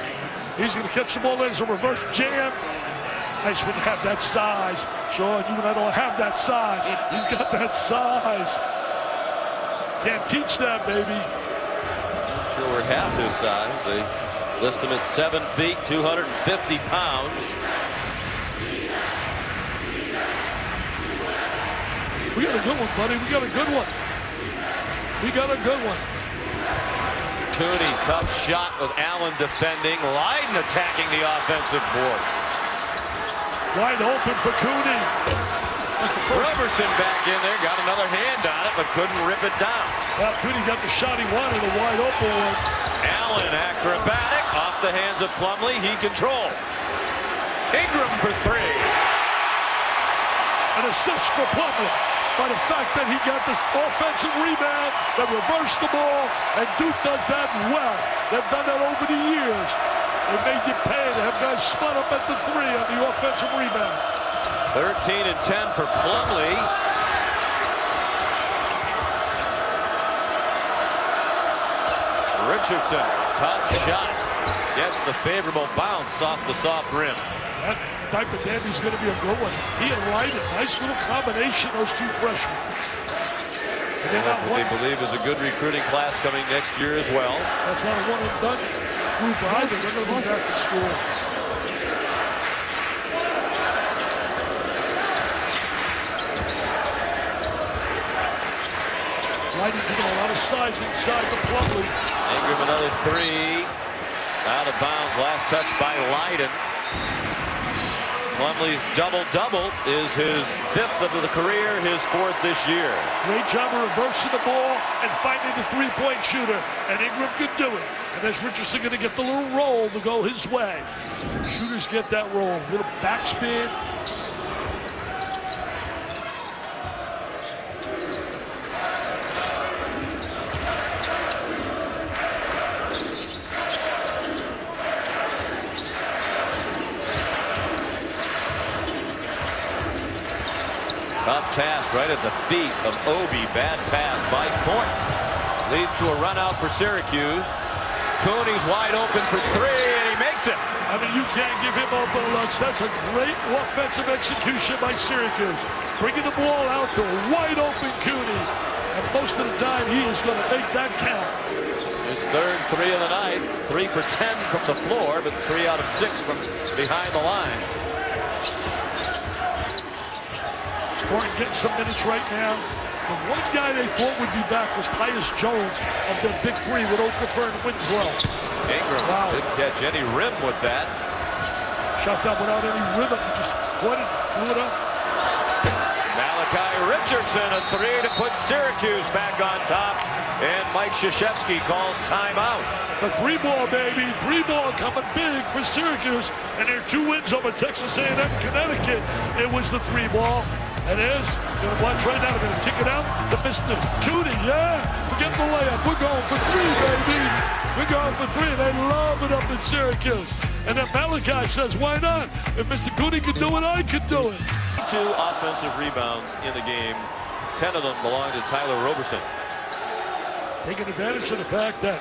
He's going to catch the ball in as a reverse jam. Nice when you have that size. Sean, you and I don't have that size. He's got that size. Can't teach that, baby. I'm sure we're half his size. They list him at 7 feet, 250 pounds. We got a good one, buddy. We got a good one. We got a good one. Cooney, tough shot with Allen defending. Leiden attacking the offensive boards. Wide open for Cooney. That's the first. Roberson back in there, got another hand on it, but couldn't rip it down. Well, Cooney got the shot he wanted, a wide open one. Allen acrobatic, off the hands of Plumlee, he controlled. Ingram for three. An assist for Plumlee by the fact that he got this offensive rebound that reversed the ball, and Duke does that well. They've done that over the years. They made you pay to have guys split up at the three on the offensive rebound. 13 and 10 for Plumlee. Richardson, tough shot, gets the favorable bounce off the soft rim. That type of dandy's going to be a good one. He and Leiden, nice little combination, those two freshmen. And they're not What one. they believe is a good recruiting class coming next year as well. That's not a one and done group either. They're going to be back to school. Leiden giving a lot of size inside the Plumlee. Ingram another three. Out of bounds, last touch by Leiden. Plumlee's double-double is his 5th of the career, his 4th this year. Great job of reversing the ball and finding the three-point shooter. And Ingram could do it. And there's Richardson going to get the little roll to go his way. Shooters get that roll. Little backspin. Tough pass right at the feet of Obi. Bad pass by Thornton. Leads to a run out for Syracuse. Cooney's wide open for three, and he makes it. I mean, you can't give him open looks. That's a great offensive execution by Syracuse. Bringing the ball out to a wide open Cooney. And most of the time, he is going to make that count. His third 3 of the night. 3 for 10 from the floor, but 3 out of 6 from behind the line. Thornton getting some minutes right now. The one guy they thought would be back was Tyus Jones of their big 3 with Okafor and Winslow. Ingram didn't catch any rim with that. Shot down without any rhythm. He just caught it, flew it up. Malachi Richardson, a 3 to put Syracuse back on top. And Mike Krzyzewski calls timeout. The 3-ball, baby. 3-ball coming big for Syracuse. And their 2 wins over Texas A&M Connecticut. It was the 3-ball. And is going to watch right now. They're going to kick it out to Mr. Cooney. Yeah, forget the layup. We're going for 3, baby. We're going for 3. They love it up in Syracuse. And then Malachi says, why not? If Mr. Cooney could do it, I could do it. 2 offensive rebounds in the game. 10 of them belong to Tyler Roberson. Taking advantage of the fact that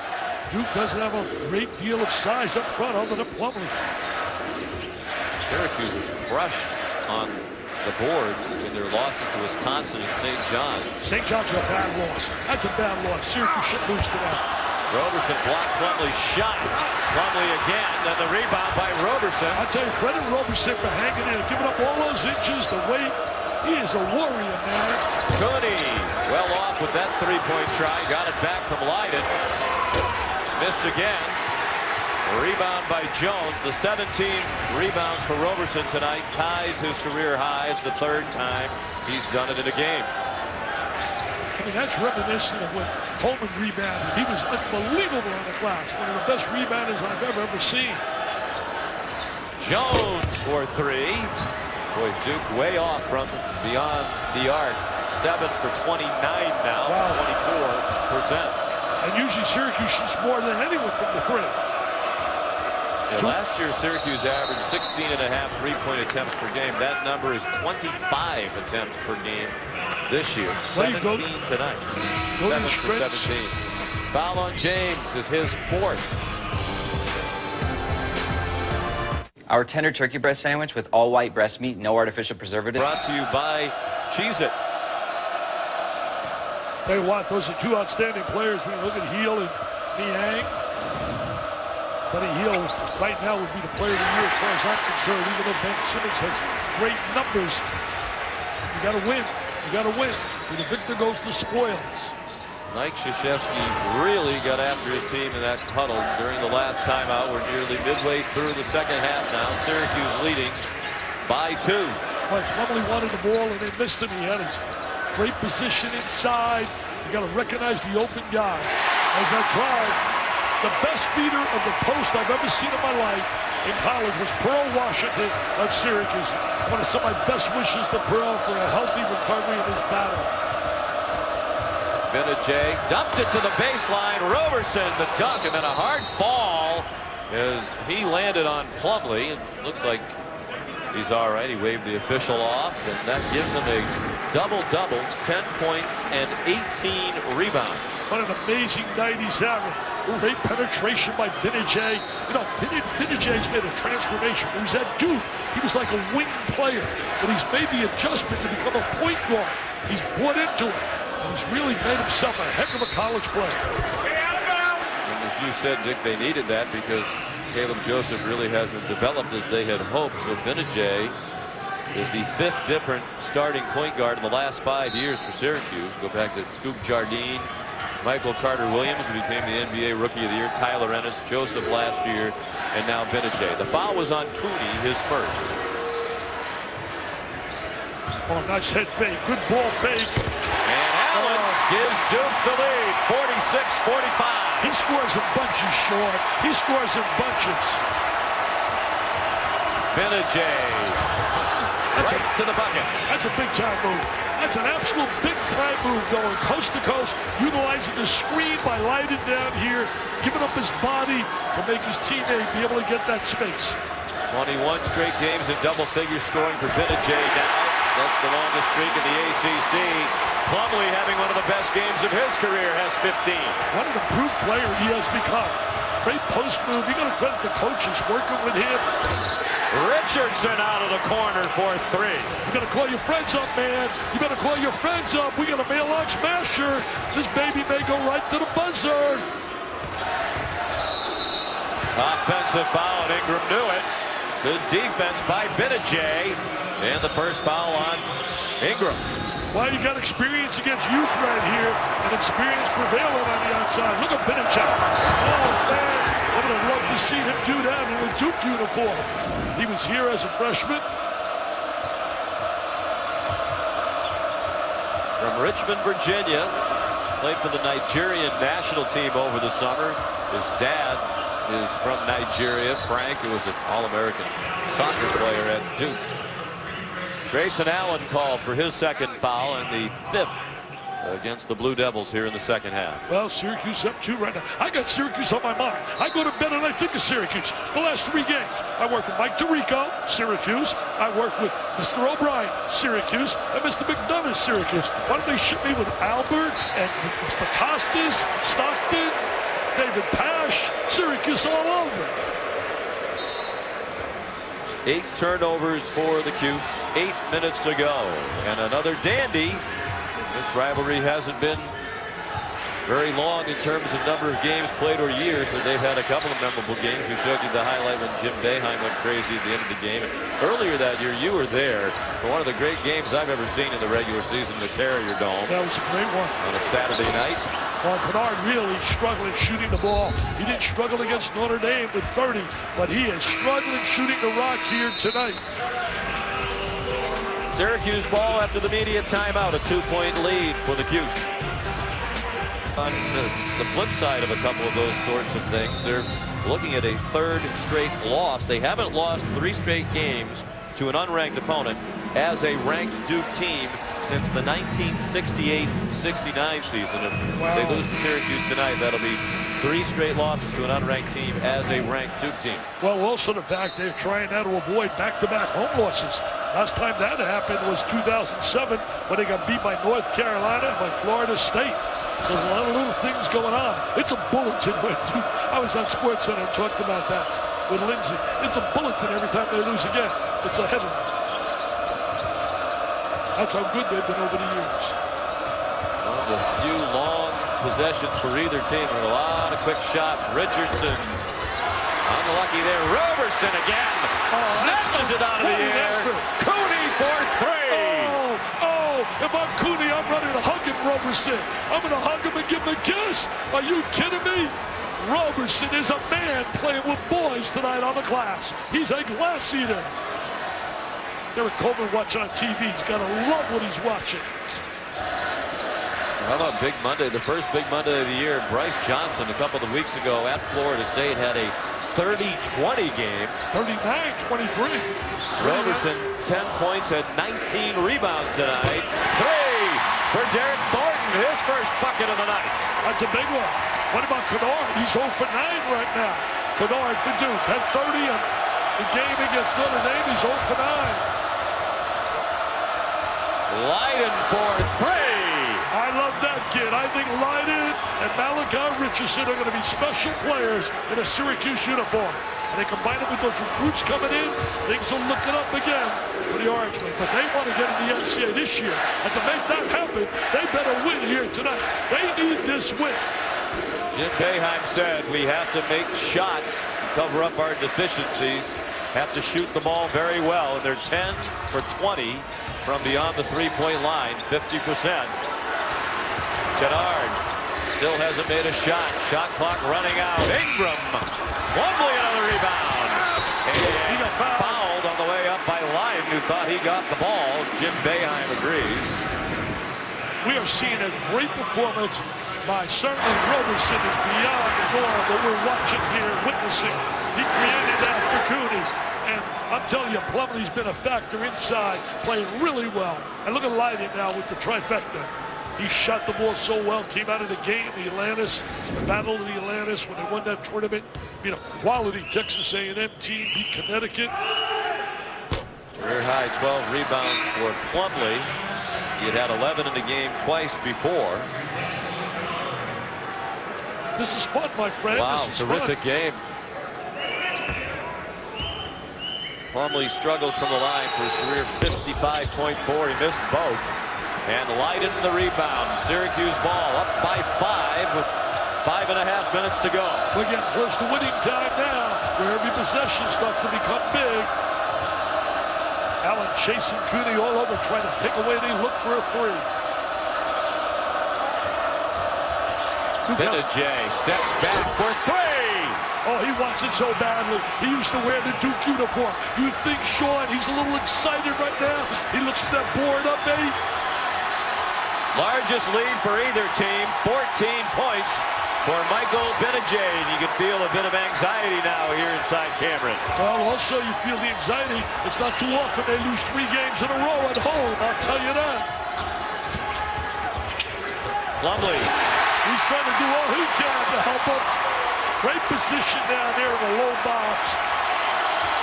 Duke doesn't have a great deal of size up front other than Plumlee. Syracuse was crushed on the boards in their losses to Wisconsin and St. John's. St. John's is a bad loss. That's a bad loss. Syracuse should lose to that. Roberson blocked Plumlee's shot. Plumlee again, then the rebound by Roberson. I tell you, credit Roberson for hanging in, giving up all those inches, the weight. He is a warrior, man. Cooney well off with that 3-point try. Got it back from Leiden. Missed again. Rebound by Jones. The 17 rebounds for Roberson tonight. Ties his career high. It's the 3rd time he's done it in a game. I mean, that's reminiscent of when Coleman rebounded. He was unbelievable on the glass. One of the best rebounders I've ever seen. Jones for 3. Boy, Duke way off from beyond the arc. 7 for 29 now. Wow. 24%. And usually Syracuse shoots more than anyone from the 3. Yeah, last year, Syracuse averaged 16.5 3-point attempts per game. That number is 25 attempts per game this year. 17 tonight. 7 for 17. Foul on James is his 4th. Our tender turkey breast sandwich with all white breast meat, no artificial preservative. Brought to you by Cheez-It. Tell you what, those are 2 outstanding players. When you look at Heel and Niang. Buddy Hield right now would be the player of the year as far as I'm concerned, even though Ben Simmons has great numbers. You got to win. You got to win. And the victor goes to spoils. Mike Krzyzewski really got after his team in that huddle during the last timeout. We're nearly midway through the 2nd half now. Syracuse leading by 2. But Plumlee wanted the ball and they missed him. He had his great position inside. You got to recognize the open guy. As that drive. The best feeder of the post I've ever seen in my life in college was Pearl Washington of Syracuse. I want to send my best wishes to Pearl for a healthy recovery in this battle. Benajay dumped it to the baseline. Roberson, the dunk, and then a hard fall as he landed on Plumlee. It looks like he's all right. He waved the official off, and that gives him a double-double, 10 points and 18 rebounds. What an amazing night he's having. Great penetration by Benajay. You know, Benajay's made a transformation. When he was at Duke, he was like a wing player, but he's made the adjustment to become a point guard. He's bought into it. And he's really made himself a heck of a college player. And as you said, Dick, they needed that because Caleb Joseph really hasn't developed as they had hoped. So Benajay is the 5th different starting point guard in the last 5 years for Syracuse. Go back to Scoop Jardine, Michael Carter-Williams, who became the NBA Rookie of the Year, Tyler Ennis, Joseph last year, and now Benajay. The foul was on Cooney, his 1st. Oh, nice head fake. Good ball fake. And Allen gives Duke the lead, 46-45. He scores in bunches, Sean. He scores in bunches. Benajay. Right to the bucket. That's a big-time move. That's an absolute big-time move going coast to coast, utilizing the screen by Leiden down here, giving up his body to make his teammate be able to get that space. 21 straight games in double figures scoring for Benajay now. That's the longest streak in the ACC. Plumlee, having one of the best games of his career, has 15. What an improved player he has become. Great post move. You got to credit the coaches working with him. Richardson out of the corner for 3. You got to call your friends up, man. You better call your friends up. We got a mailbox smasher. This baby may go right to the buzzer. Offensive foul, and Ingram knew it. Good defense by Benajay. And the first foul on Ingram. Well, you got experience against youth right here, and experience prevailing on the outside. Look at Benajay. Oh, man. I would have loved to see him do that in a Duke uniform. He was here as a freshman. From Richmond, Virginia. Played for the Nigerian national team over the summer. His dad is from Nigeria. Frank, who was an All-American soccer player at Duke. Grayson Allen called for his second foul and the 5th against the Blue Devils here in the second half. Well, Syracuse up 2 right now. I got Syracuse on my mind. I go to bed and I think of Syracuse. The last 3 games. I work with Mike Tirico, Syracuse. I work with Mr. O'Brien, Syracuse, and Mr. McDonough, Syracuse. Why don't they ship me with Albert and with Mr. Costas, Stockton, David Pash, Syracuse all over. 8 turnovers for the Cuse. 8 minutes to go. And another dandy. This rivalry hasn't been very long in terms of number of games played or years, but they've had a couple of memorable games. We showed you the highlight when Jim Boeheim went crazy at the end of the game. And earlier that year, you were there for one of the great games I've ever seen in the regular season, the Carrier Dome. That was a great one. On a Saturday night. Well, Kennard really struggling shooting the ball. He didn't struggle against Notre Dame with 30, but he is struggling shooting the rock here tonight. Syracuse ball after the media timeout, a 2-point lead for the Cuse. On the flip side of a couple of those sorts of things, they're looking at a 3rd straight loss. They haven't lost 3 straight games to an unranked opponent as a ranked Duke team since the 1968-69 season. If they lose to Syracuse tonight, that'll be 3 straight losses to an unranked team as a ranked Duke team. Well, also the fact they're trying now to avoid back-to-back home losses. Last time that happened was 2007 when they got beat by North Carolina and by Florida State. So there's a lot of little things going on. It's a bulletin when Duke. I was on SportsCenter and talked about that with Lindsay. It's a bulletin every time they lose again. It's a headline. That's how good they've been over the years. One of the few long possessions for either team and a lot of quick shots. Richardson unlucky there. Roberson again. Snatches it out of the air. Cooney for 3. If I'm Cooney, I'm ready to hug him, Roberson. I'm going to hug him and give him a kiss. Are you kidding me? Roberson is a man playing with boys tonight on the glass. He's a glass eater. Derek Coleman watching on TV. He's got to love what he's watching. How about Big Monday? The first Big Monday of the year. Bryce Johnson a couple of weeks ago at Florida State had a 30-20 game. 39-23. Roberson, 10 points and 19 rebounds tonight. 3 for Derek Thornton, his first bucket of the night. That's a big one. What about Kennard? He's 0 for 9 right now. Kennard for Duke had 30 in the game against Notre Dame. He's 0 for 9. Leiden for 3. I love that kid. I think Leiden and Malachi Richardson are going to be special players in a Syracuse uniform. And they combine it with those recruits coming in, things will look it up again for the Orangemen. But they want to get in the NCAA this year. And to make that happen, they better win here tonight. They need this win. Jim Boeheim said we have to make shots, cover up our deficiencies, have to shoot the ball very well. And they're 10 for 20 from beyond the 3-point line, 50%. Kennard still hasn't made a shot. Shot clock running out. Ingram. Plumlee another rebound. And he got fouled on the way up by Leiden, who thought he got the ball. Jim Boeheim agrees. We are seeing a great performance by certainly Roberson is beyond the norm, but we're watching here, witnessing. He created that for Cooney. And I'm telling you, Plumlee's been a factor inside, playing really well. And look at Leiden now with the trifecta. He shot the ball so well, came out of the game, the Atlantis, the Battle of the Atlantis when they won that tournament. Beat a quality Texas A&M team, beat Connecticut. Career high 12 rebounds for Plumlee. He had 11 in the game twice before. This is fun, my friend. Wow, this is terrific fun. game. Plumlee struggles from the line for his career 55.4. He missed both. And Leiden the rebound. Syracuse ball up by 5 with 5.5 minutes to go. We're getting close to winning time now, where every possession starts to become big. Allen chasing Cooney all over, trying to take away the look for a three. Benajay steps back for three. Oh, he wants it so badly. He used to wear the Duke uniform. You think, Sean, he's a little excited right now? He looks at that board up, mate. Largest lead for either team, 14 points for Michael Benajay. And you can feel a bit of anxiety now here inside Cameron. Well, also you feel the anxiety. It's not too often they lose 3 games in a row at home, I'll tell you that. Plumlee. He's trying to do all he can to help him. Great position down there in the low box.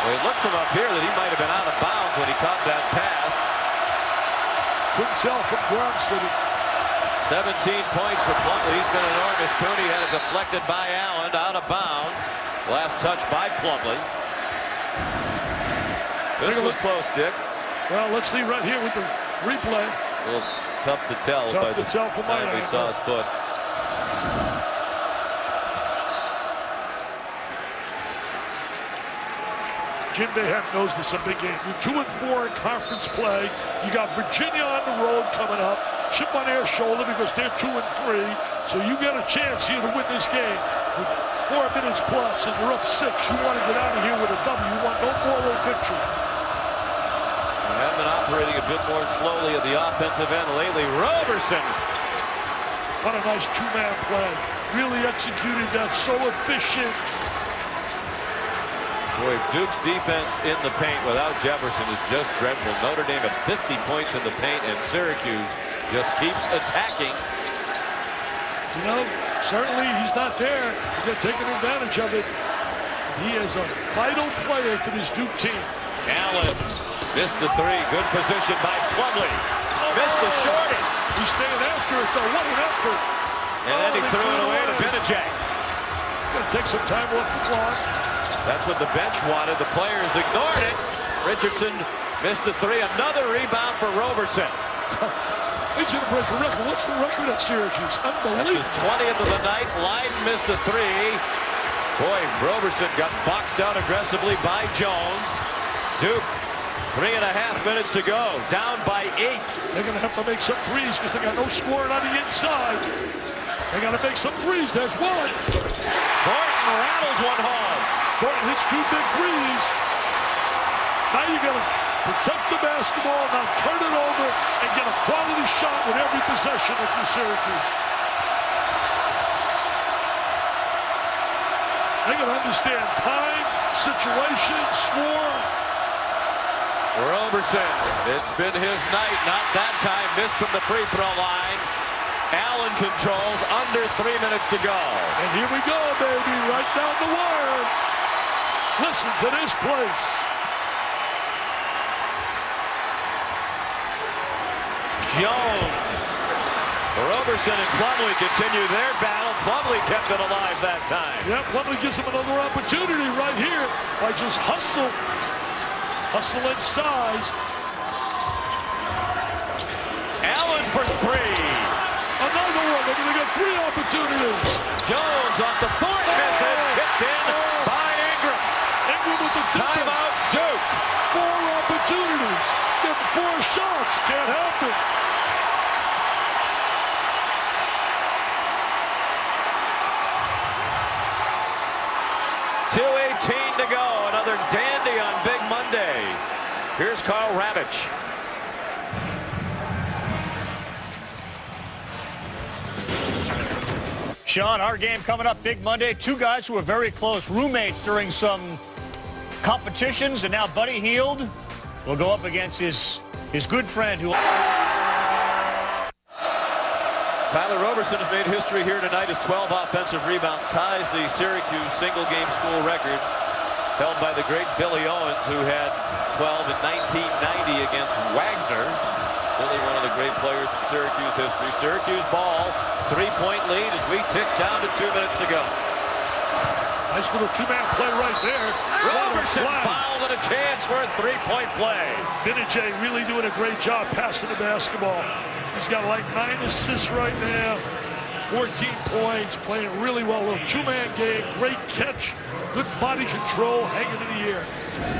Well, it looked from up here that he might have been out of bounds when he caught that pass. Couldn't tell from ground city. 17 points for Plumlee. He's been enormous. Cooney had it deflected by Allen, out of bounds. Last touch by Plumlee. This was close, Dick. Well, let's see right here with the replay. A little tough to tell. Tough to tell from my time we angle. saw his foot. Jim Boeheim knows this is a big game. You're 2-4 in conference play. You got Virginia on the road coming up. Chip on their shoulder because they're 2-3. So you got a chance here to win this game. With 4 minutes plus and you're up 6. You want to get out of here with a W. You want no moral victory. They have been operating a bit more slowly at the offensive end lately. Roberson. What a nice 2-man play. Really executed that, so efficient. Boy, Duke's defense in the paint without Jefferson is just dreadful. Notre Dame at 50 points in the paint, and Syracuse just keeps attacking. You know, certainly he's not there. They're taking advantage of it. He is a vital player to this Duke team. Allen missed the three. Good position by Plumlee. Missed the shorty. He's staying after it, though. What an effort. And then he threw it away to Benajay. Gonna take some time off the clock. That's what the bench wanted. The players ignored it. Richardson missed the three. Another rebound for Roberson. He's going to break a record. What's the record at Syracuse? Unbelievable. That's his 20th of the night. Leiden missed the three. Boy, Roberson got boxed out aggressively by Jones. Duke, 3.5 minutes to go. Down by 8. They're going to have to make some threes because they got no scoring on the inside. They got to make some threes. There's one. Thornton rattles one home. Thornton hits 2 big threes. Now you got to protect the basketball, not turn it over, and get a quality shot with every possession if you're Syracuse. They got to understand time, situation, score. Roberson, it's been his night. Not that time. Missed from the free throw line. Allen controls, under 3 minutes to go. And here we go, baby, right down the wire. Listen to this place. Jones. Roberson and Plumlee continue their battle. Plumlee kept it alive that time. Yeah, Plumlee gives him another opportunity right here by just hustle and size. Allen for three. Another one. They're going to get 3 opportunities. Jones off the Thornton misses. Tipped in by Ingram. Ingram with the tip. Timeout, Duke. 4 opportunities. Getting 4 shots. Can't happen. .218 to go. Another dandy on Big Monday. Here's Carl Ravitch. Sean, our game coming up Big Monday. 2 guys who were very close roommates during some competitions, and now Buddy Hield will go up against his good friend who... Tyler Roberson has made history here tonight. His 12 offensive rebounds ties the Syracuse single-game school record held by the great Billy Owens, who had 12 in 1990 against Wagner. Billy, one of the great players in Syracuse history. Syracuse ball, 3-point lead as we tick down to 2 minutes to go. Nice little 2-man play right there. Roberson fouled and a chance for a 3-point play. Benajay really doing a great job passing the basketball. He's got like 9 assists right now. 14 points, playing really well. A two-man game, great catch, good body control, hanging in the air.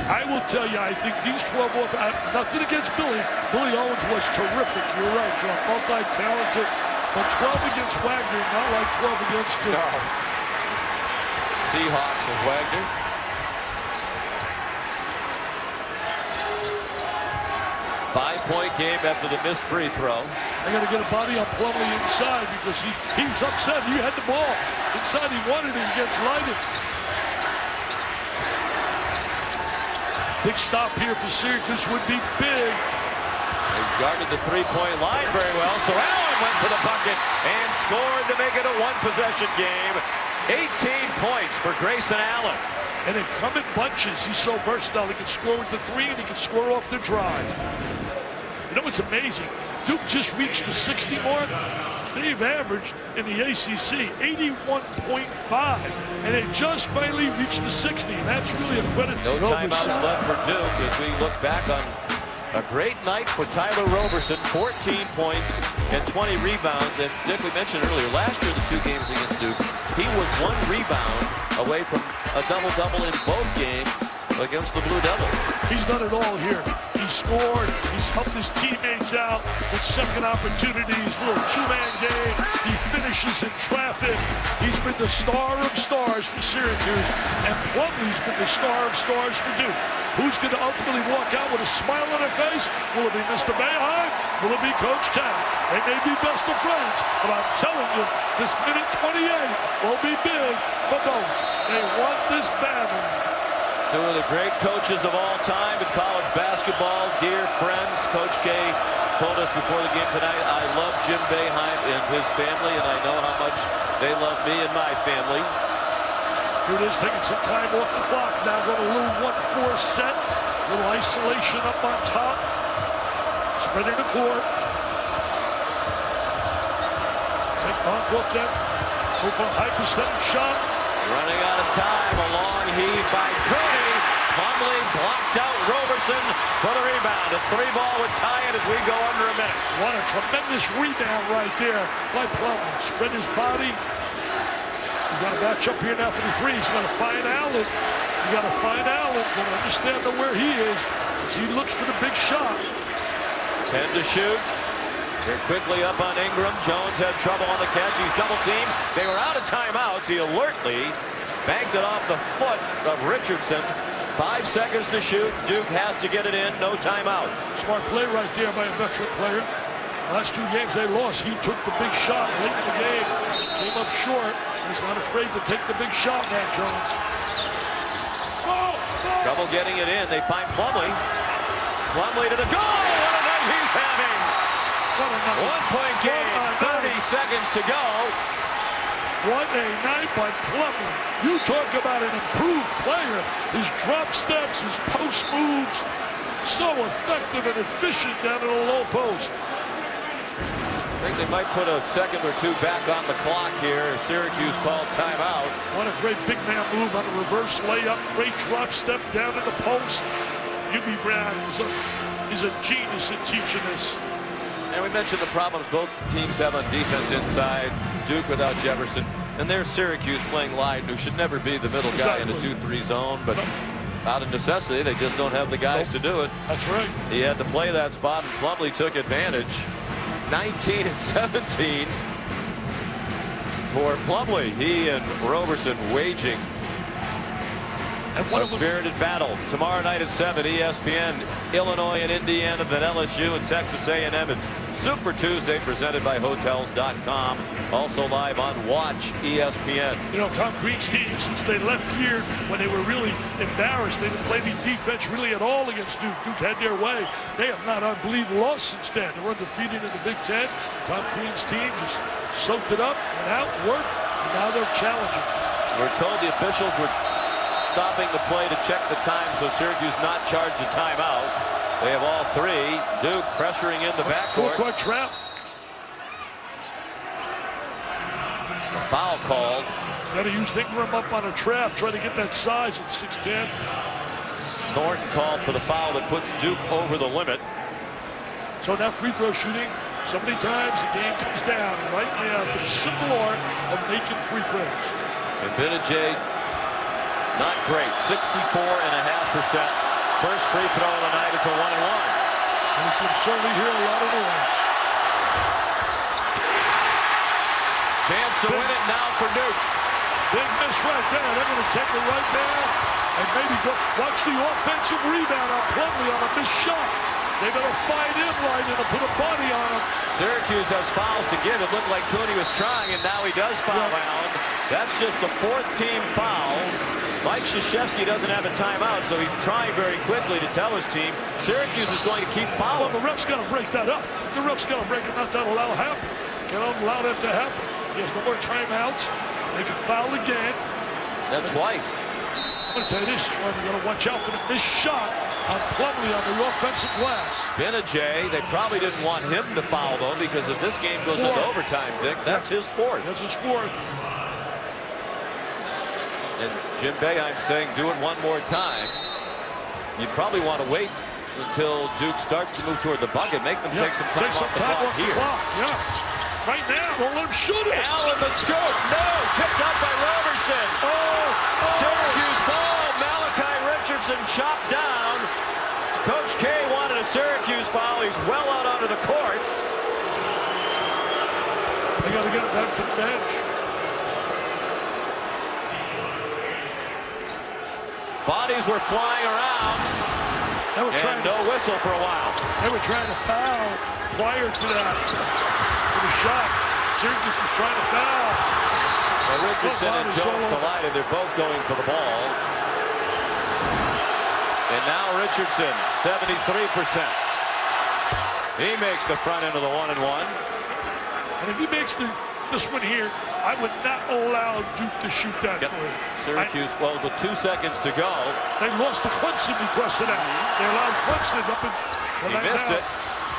I will tell you, I think these 12 off, nothing against Billy. Billy Owens was terrific. You're right, John. Multi-talented. But 12 against Wagner, not like 12 against Duke. No. Seahawks and Wagner. Five-point game after the missed free throw. I got to get a body on Plumlee inside because he was upset. He had the ball inside. He wanted it against Leiden. Big stop here for Syracuse would be big. They guarded the three-point line very well, so Allen went to the bucket and scored to make it a one-possession game. 18 points for Grayson Allen. And they come in bunches. He's so versatile. He can score with the three and he can score off the drive. You know what's amazing? Duke just reached the 60 mark. They've averaged in the ACC 81.5, and they just finally reached the 60. And that's really a credit to No Roberson. timeouts left for Duke as we look back on a great night for Tyler Roberson. 14 points and 20 rebounds. And Dick, we mentioned earlier, last year the two games against Duke, he was one rebound away from a double-double in both games against the Blue Devils. He's done it all here. He scored. He's helped his teammates out with second opportunities. Little two-man game. He finishes in traffic. He's been the star of stars for Syracuse, and Plumlee's been the star of stars for Duke. Who's going to ultimately walk out with a smile on their face? Will it be Mr. Boeheim? Will it be Coach K? They may be best of friends, but I'm telling you, this minute 28 will be big for both. They want this badly. Two of the great coaches of all time in college basketball, dear friends. Coach K told us before the game tonight, I love Jim Boeheim and his family, and I know how much they love me and my family. Here it is, taking some time off the clock. Now going a little 1-4 set. Little isolation up on top. Spreading the court. Take on, look at. Go for a high percentage shot. Running out of time, a long heave by Cody. Plumlee blocked out Roberson for the rebound. A three ball would tie it as we go under a minute. What a tremendous rebound right there by Plumlee. Spread his body. You got to match up here now for the three. He's got to find Allen. You got to find Allen. Got to understand where he is as he looks for the big shot. 10 to shoot. They're quickly up on Ingram. Jones had trouble on the catch. He's double teamed. They were out of timeouts. He alertly banked it off the foot of Richardson. 5 seconds to shoot. Duke has to get it in. No timeout. Smart play right there by a veteran player. Last two games they lost. He took the big shot late in the game. Came up short. He's not afraid to take the big shot, Matt Jones. Trouble getting it in. They find Plumlee. Plumlee to the goal. What a night he's having. 1-point game. 30 seconds to go. What a night by Plumlee. You talk about an improved player. His drop steps, his post moves, so effective and efficient down in the low post. I think they might put a second or two back on the clock here as Syracuse called timeout. What a great big man move on a reverse layup. Great drop step down in the post. UB Brown is a genius at teaching this. And we mentioned the problems both teams have on defense inside. Duke without Jefferson. And there's Syracuse playing Leiden, who should never be the middle guy in the 2-3 zone. But out of necessity, they just don't have the guys to do it. That's right. He had to play that spot, and Plumlee took advantage. 19 and 17 for Plumlee. He and Roberson waging a spirited battle. Tomorrow night at 7, ESPN, Illinois and Indiana, then LSU and Texas A&M. It's Super Tuesday presented by Hotels.com. Also live on Watch ESPN. You know, Tom Crean's team, since they left here when they were really embarrassed, they didn't play any defense really at all against Duke. Duke had their way. They have not, I believe, lost since then. They were undefeated in the Big Ten. Tom Crean's team just soaked it up, went out, worked, and now they're challenging. We're told the officials were stopping the play to check the time, so Syracuse not charged a timeout. They have all three. Duke pressuring in the backcourt. Full-court trap. A foul called. Got to use Ingram up on a trap, try to get that size at 6'10". Thornton called for the foul that puts Duke over the limit. So now free throw shooting, So many times the game comes down right now to the simple art of making free throws. And Benajay, not great, 64.5%. First free throw of the night. It's a 1-and-1. And he's going to certainly hear a lot of noise. Chance to win it now for Duke. Big miss right there. They're going to take it right there and maybe go watch the offensive rebound on Plumlee on a missed shot. They better find him right and put a body on him. Syracuse has fouls to give. It looked like Cooney was trying, and now he does foul Allen. That's just the 4th team foul. Mike Krzyzewski doesn't have a timeout, so he's trying very quickly to tell his team Syracuse is going to keep fouling. Well, the ref's got to break that up. The ref's got to break it up. Not allow it happen. Can't allow that to happen. He has no more timeouts. They can foul again. That's twice. I'm going to tell you this, Sean, you got to watch out for the missed shot on Plumlee on the offensive glass. Benajay, they probably didn't want him to foul, though, because if this game goes into overtime, Dick, that's his 4th. That's his 4th. And Jim Boeheim saying do it one more time. You'd probably want to wait until Duke starts to move toward the bucket, make them take some time off the clock here. Yeah. Right now, don't let him shoot it. Allen the scoop. No, tipped up by Roberson. Syracuse ball. Malachi Richardson chopped down. Coach K wanted a Syracuse foul. He's well out onto the court. They got to get it back to the bench. Bodies were flying around. And no whistle for a while. They were trying to foul prior to that. For the shot. Syracuse was trying to foul. Well, Richardson and Jones collided. They're both going for the ball. And now Richardson, 73%. He makes the front end of the 1-and-1. And if he makes this one here, I would not allow Duke to shoot that free. Syracuse, well, with 2 seconds to go. They lost to Clemson because of that. They allowed Clemson up in. He missed it.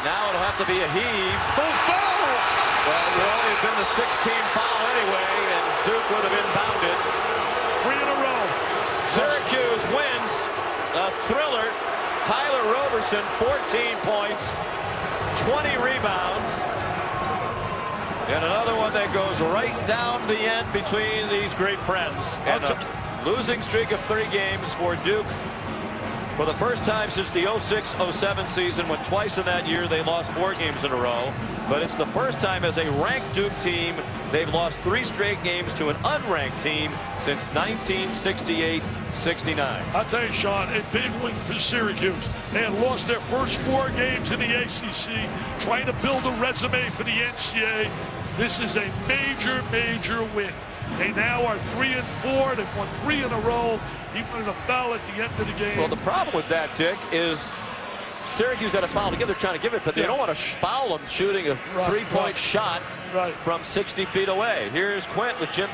Now it'll have to be a heave. Oh, foul! Well, it would only have been the 16th foul anyway, and Duke would have inbounded. 3 in a row. Syracuse wins. A thriller. Tyler Roberson, 14 points, 20 rebounds. And another one that goes right down the end between these great friends. And a losing streak of 3 games for Duke for the first time since the 06-07 season, when twice in that year they lost 4 games in a row. But it's the first time as a ranked Duke team they've lost 3 straight games to an unranked team since 1968-69. I'll tell you, Sean, a big win for Syracuse. They had lost their first 4 games in the ACC, trying to build a resume for the NCAA. This is a major, major win. They now are 3-4. They've won 3 in a row. He wanted a foul at the end of the game. Well, the problem with that, Dick, is Syracuse had a foul to give. They're trying to give it, but they don't want to foul them shooting a 3-point shot from 60 feet away. Here's Quint with Jim